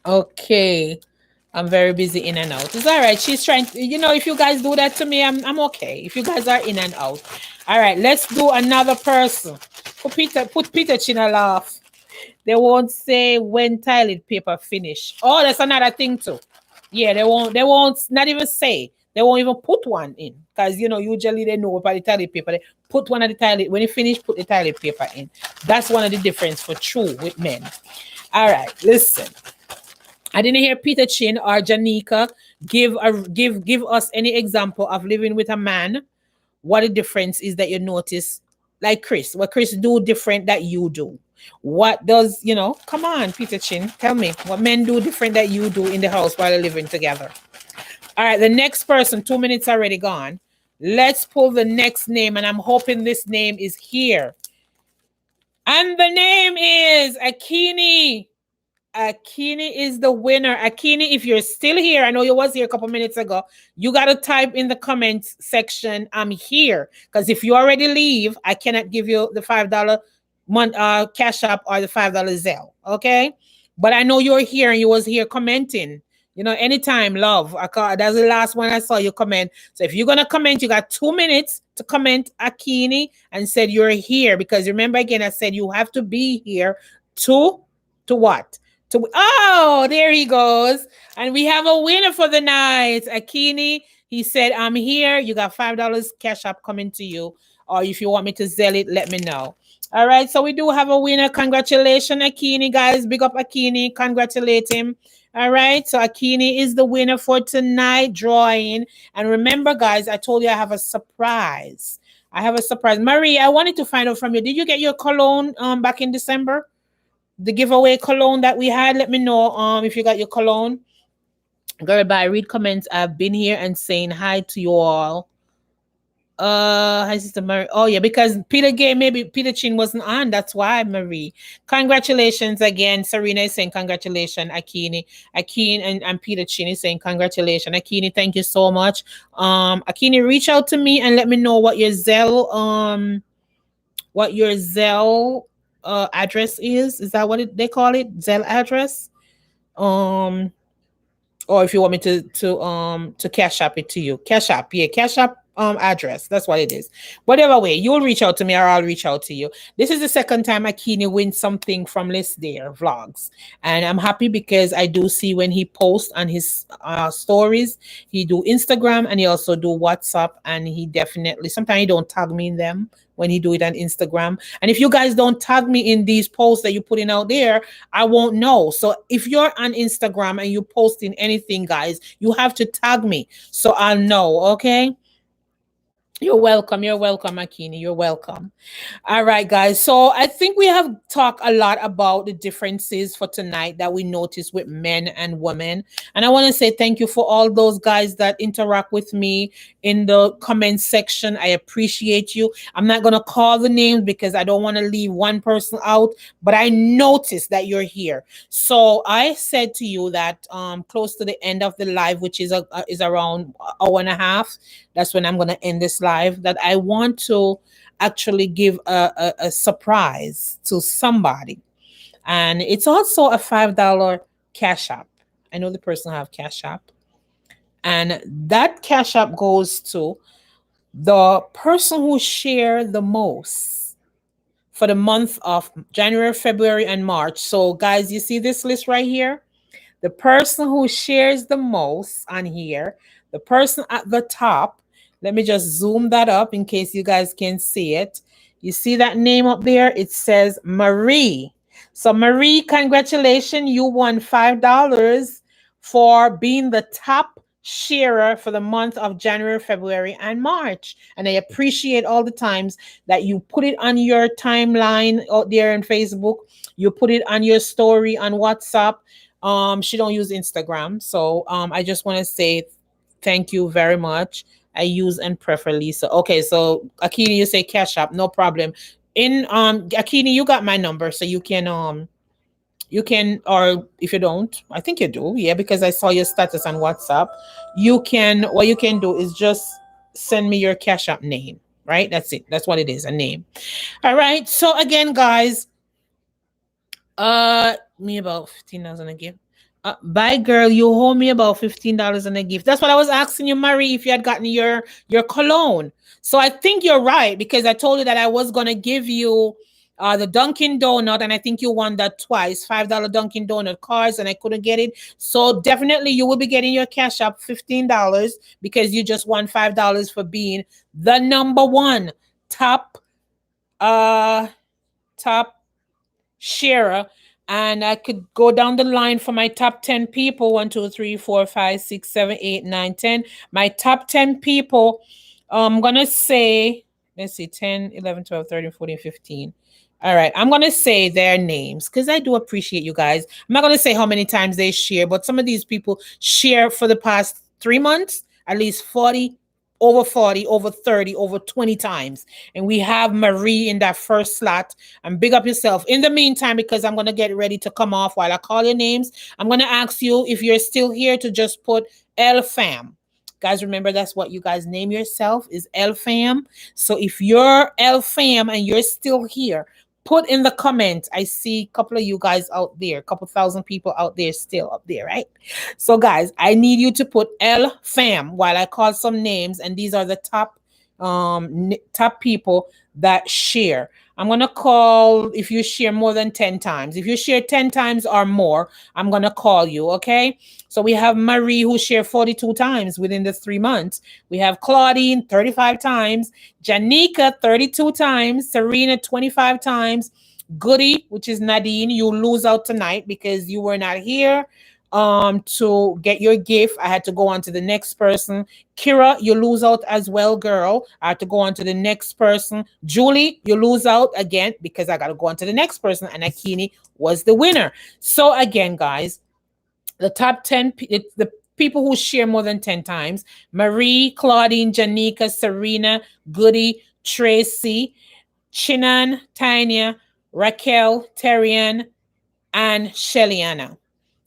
Okay. I'm very busy in and out. It's all right. She's trying to, you know, if you guys do that to me, I'm okay. If you guys are in and out. All right, let's do another person. Put Peter Chin a laugh. They won't say when toilet paper finish. Oh, that's another thing too. Yeah, they won't not even say. They won't even put one in. Because you know, usually they know about the toilet paper. They put one at the toilet. When you finish, put the toilet paper in. That's one of the difference for true with men. All right, listen. I didn't hear Peter Chin or Janika give us any example of living with a man. What the difference is that you notice, like Chris, what Chris do different that you do. What does, you know, come on, Peter Chin, tell me what men do different that you do in the house while you're living together. All right, the next person, 2 minutes already gone. Let's pull the next name, and I'm hoping this name is here. And the name is Akini. Akini is the winner. Akini, if you're still here, I know you was here a couple minutes ago, you got to type in the comments section, I'm here. Because if you already leave, I cannot give you the $5 Cash App or the $5 Zelle. Okay? But I know you're here and you was here commenting. You know, anytime, love. That's the last one I saw you comment. So if you're going to comment, you got 2 minutes to comment Akini and said you're here. Because remember, again, I said you have to be here to what? Oh, there he goes. And we have a winner for the night. Akini, he said, I'm here. You got $5 Cash App coming to you. Or if you want me to sell it, let me know. All right. So we do have a winner. Congratulations, Akini, guys. Big up Akini. Congratulate him. All right. So Akini is the winner for tonight drawing. And remember, guys, I told you I have a surprise. Marie, I wanted to find out from you. Did you get your cologne back in December? The giveaway cologne that we had, let me know if you got your cologne. Girl, by read comments. I've been here and saying hi to you all. Hi, Sister Marie. Oh, yeah, because Peter Chin wasn't on. That's why, Marie. Congratulations again. Serena is saying congratulations. Akini and Peter Chin is saying congratulations. Akini, thank you so much. Akini, reach out to me and let me know what your Zelle address is that what they call it, Zelle address, or if you want me to Cash App it to you. Cash App address. That's what it is. Whatever way, you'll reach out to me or I'll reach out to you. This is the second time Akini wins something from List There Vlogs. And I'm happy because I do see when he posts on his stories, he do Instagram and he also do WhatsApp, and he definitely, sometimes he don't tag me in them when he do it on Instagram. And if you guys don't tag me in these posts that you're putting out there, I won't know. So if you're on Instagram and you're posting anything, guys, you have to tag me so I'll know, okay? You're welcome. You're welcome, Akini. You're welcome. All right, guys. So I think we have talked a lot about the differences for tonight that we noticed with men and women. And I want to say thank you for all those guys that interact with me in the comment section. I appreciate you. I'm not going to call the names because I don't want to leave one person out, but I noticed that you're here. So I said to you that close to the end of the live, which is around an hour and a half, that's when I'm going to end this live, that I want to actually give a surprise to somebody. And it's also a $5 cash app. I know the person have cash app. And that cash app goes to the person who shared the most for the month of January, February, and March. So guys, you see this list right here? The person who shares the most on here, the person at the top, let me just zoom that up in case you guys can see it. You see that name up there? It says Marie. So Marie, congratulations. You won $5 for being the top sharer for the month of January, February, and March. And I appreciate all the times that you put it on your timeline out there on Facebook. You put it on your story on WhatsApp. She don't use Instagram. So I just want to say thank you very much. I use and prefer Lisa. Okay, so Akini, you say Cash App, no problem. In Akini, you got my number, so you can or if you don't, I think you do, yeah, because I saw your status on WhatsApp. What you can do is just send me your Cash App name, right? That's it. That's what it is, a name. All right. So again, guys, me about 15,000 a gift. Bye, girl. You owe me about $15 in a gift. That's what I was asking you, Marie, if you had gotten your cologne. So I think you're right because I told you that I was gonna give you the Dunkin' Donut, and I think you won that twice, $5 Dunkin' Donut cards, and I couldn't get it. So definitely you will be getting your cash up $15 because you just won $5 for being the number one top sharer. And I could go down the line for my top 10 people. 1, 2, 3, 4, 5, 6, 7, 8, 9, 10. My top 10 people, I'm going to say, let's see, 10, 11, 12, 13, 14, 15. All right. I'm going to say their names because I do appreciate you guys. I'm not going to say how many times they share, but some of these people share for the past 3 months, at least 40, over 40, over 30, over 20 times. And we have Marie in that first slot. And big up yourself. In the meantime, because I'm going to get ready to come off while I call your names, I'm going to ask you, if you're still here, to just put L Fam. Guys, remember that's what you guys name yourself, is L Fam. So if you're L Fam and you're still here, put in the comment. I see a couple of you guys out there, a couple thousand people out there still up there, right? So guys, I need you to put L Fam while I call some names, and these are the top people that share. I'm going to call if you share more than 10 times. If you share 10 times or more, I'm going to call you, okay? So we have Marie, who shared 42 times within the 3 months. We have Claudine, 35 times. Janika, 32 times. Serena, 25 times. Goody, which is Nadine, you lose out tonight because you were not here to get your gift. I had to go on to the next person. Kira, you lose out as well, girl. I had to go on to the next person. Julie, you lose out again because I got to go on to the next person, and Akini was the winner. So again, guys, the top 10 the people who share more than 10 times: Marie, Claudine, Janika, Serena, Goody, Tracy, Chinan, Tanya, Raquel, Terrian, and Shellyana.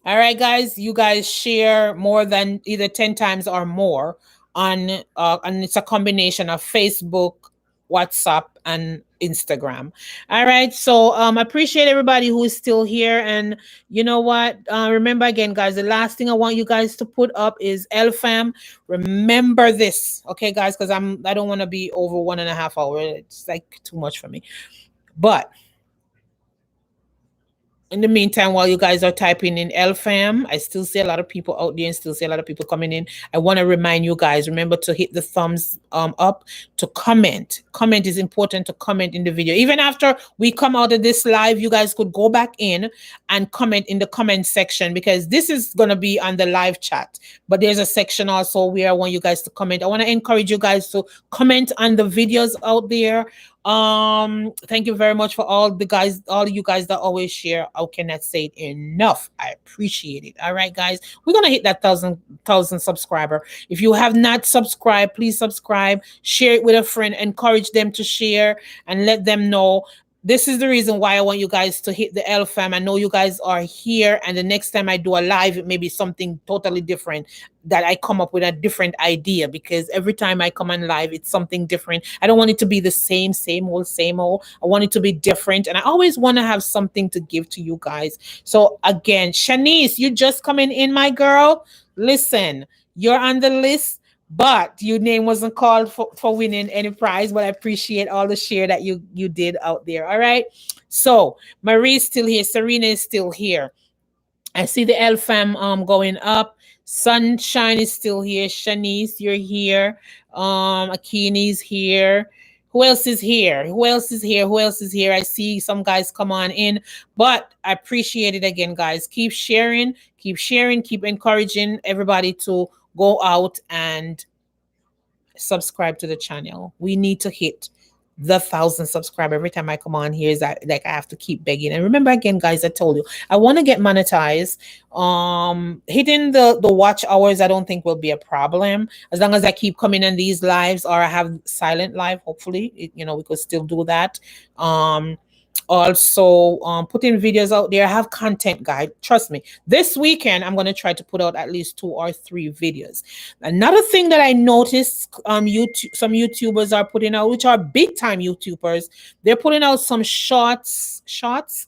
All right, guys, you guys share more than either 10 times or more on and it's a combination of Facebook, WhatsApp, and Instagram. All right. So I appreciate everybody who is still here. And you know what? Remember again, guys, the last thing I want you guys to put up is LFAM. Remember this, okay, guys, because I don't want to be over 1.5 hours. It's like too much for me. But in the meantime, while you guys are typing in LFAM, I still see a lot of people out there and still see a lot of people coming in. I want to remind you guys, remember to hit the thumbs up, to comment. Comment is important, to comment in the video. Even after we come out of this live, you guys could go back in and comment in the comment section, because this is going to be on the live chat. But there's a section also where I want you guys to comment. I want to encourage you guys to comment on the videos out there. Thank you very much for all you guys that always share. How can I say it enough? I appreciate it. All right, guys, we're gonna hit that thousand subscriber. If you have not subscribed, please subscribe, share it with a friend, encourage them to share, and let them know. This is the reason why I want you guys to hit the LFAM. I know you guys are here, and the next time I do a live, it may be something totally different, that I come up with a different idea, because every time I come on live, it's something different. I don't want it to be the same old, same old. I want it to be different, and I always want to have something to give to you guys. So again, Shanice, you just coming in, my girl. Listen, you're on the list, but your name wasn't called for winning any prize. But I appreciate all the share that you did out there. All right. So Marie's still here. Serena is still here. I see the LFAM going up. Sunshine is still here. Shanice, you're here. Akini's here. Who else is here? Who else is here? Who else is here? I see some guys come on in, but I appreciate it again, guys. Keep sharing, keep encouraging everybody to go out and subscribe to the channel. We need to hit the 1,000 subscribe. Every time I come on here, is that like I have to keep begging. And remember again, guys, I told you I want to get monetized. Hitting the watch hours, I don't think will be a problem, as long as I keep coming in these lives, or I have silent live. Hopefully we could still do that. Also putting videos out there. I have content guide, trust me. This weekend I'm going to try to put out at least 2 or 3 videos. Another thing that I noticed, YouTube, some YouTubers are putting out, which are big time YouTubers, they're putting out some shots.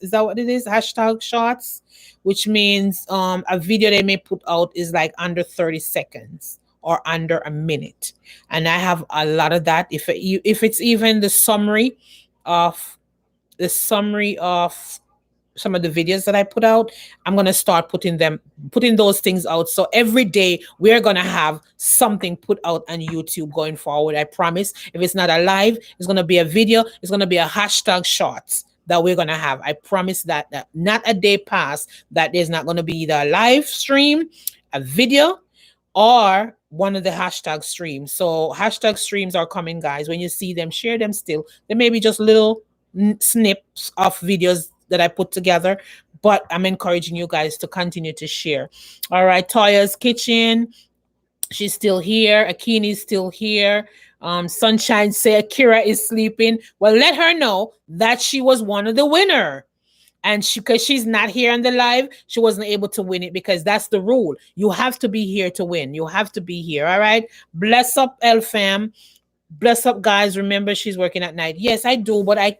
Is that what it is? Hashtag shots, which means a video they may put out is like under 30 seconds or under a minute. And I have a lot of that. If it's even the summary of some of the videos that I put out, I'm going to start putting those things out. So every day we're going to have something put out on YouTube going forward. I promise. If it's not a live, it's going to be a video. It's going to be a hashtag shorts that we're going to have. I promise that not a day pass that there's not going to be either a live stream, a video, or one of the hashtag streams. So hashtag streams are coming, guys. When you see them, share them still. They may be just little snips of videos that I put together, but I'm encouraging you guys to continue to share. All right, Toya's Kitchen, she's still here. Akini's still here. Sunshine say Akira is sleeping. Well, let her know that she was one of the winner. And because she's not here on the live, she wasn't able to win it, because that's the rule. You have to be here to win. You have to be here. All right. Bless up, LFAM. Bless up, guys. Remember, she's working at night. Yes, I do, but I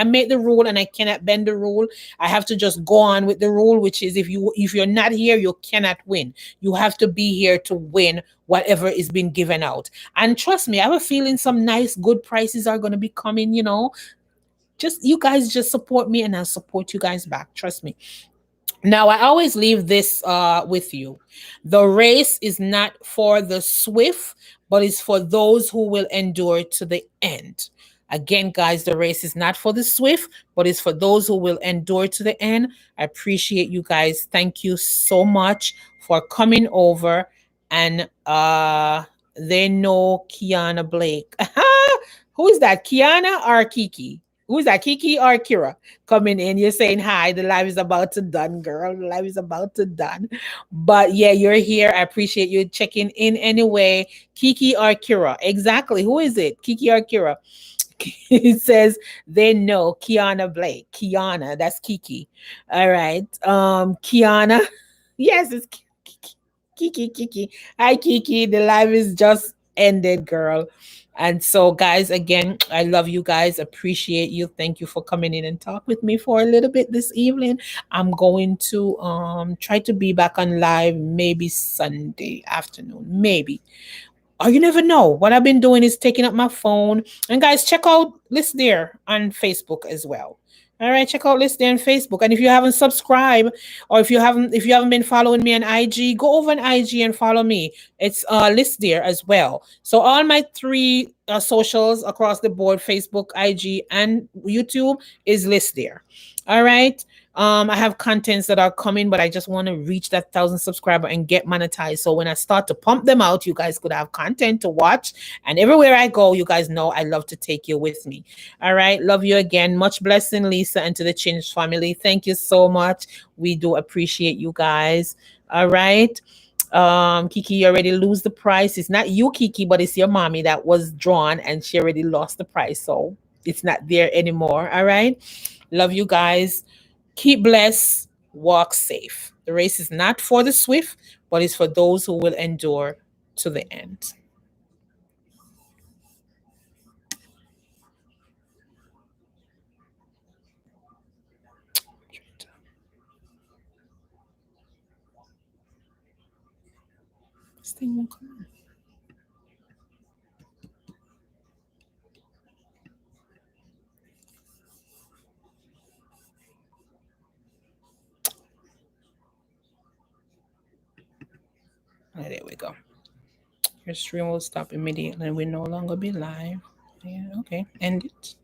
made the rule and I cannot bend the rule. I have to just go on with the rule, which is if you're not here, you cannot win. You have to be here to win whatever is being given out. And trust me, I have a feeling some nice, good prices are going to be coming. Just you guys just support me, and I'll support you guys back. Trust me. Now, I always leave this with you. The race is not for the swift, but it's for those who will endure to the end. Again, guys, the race is not for the swift, but it's for those who will endure to the end. I appreciate you guys. Thank you so much for coming over. And they know Kiana Blake. Who is that? Kiana or Kiki? Who is that? Kiki or Kira coming in? You're saying hi. The live is about to done, girl. The live is about to done. But yeah, you're here. I appreciate you checking in anyway. Kiki or Kira? Exactly. Who is it? Kiki or Kira? It says they know Kiana Blake. Kiana, that's Kiki. All right. Kiana. Yes, it's Kiki. Hi, Kiki. The live is just ended, girl. And so, guys, again, I love you guys. Appreciate you. Thank you for coming in and talk with me for a little bit this evening. I'm going to try to be back on live maybe Sunday afternoon, maybe. Or you never know. What I've been doing is taking up my phone. And guys, check out List There on Facebook as well. All right, check out List There on Facebook. And if you haven't subscribed, or if you haven't been following me on IG, go over on IG and follow me. It's List There as well. So all my three socials across the board, Facebook, IG, and YouTube, is List There. All right. I have contents that are coming, but I just want to reach that 1,000 subscriber and get monetized. So when I start to pump them out, you guys could have content to watch. And everywhere I go, you guys know I love to take you with me. All right. Love you again. Much blessing, Lisa, and to the Change family. Thank you so much. We do appreciate you guys. All right. Kiki, you already lose the price. It's not you, Kiki, but it's your mommy that was drawn and she already lost the price. So it's not there anymore. All right. Love you guys. Keep blessed, walk safe. The race is not for the swift, but it's for those who will endure to the end. This thing won't come on. Oh, there we go. Your stream will stop immediately and will no longer be live. Yeah, okay. End it.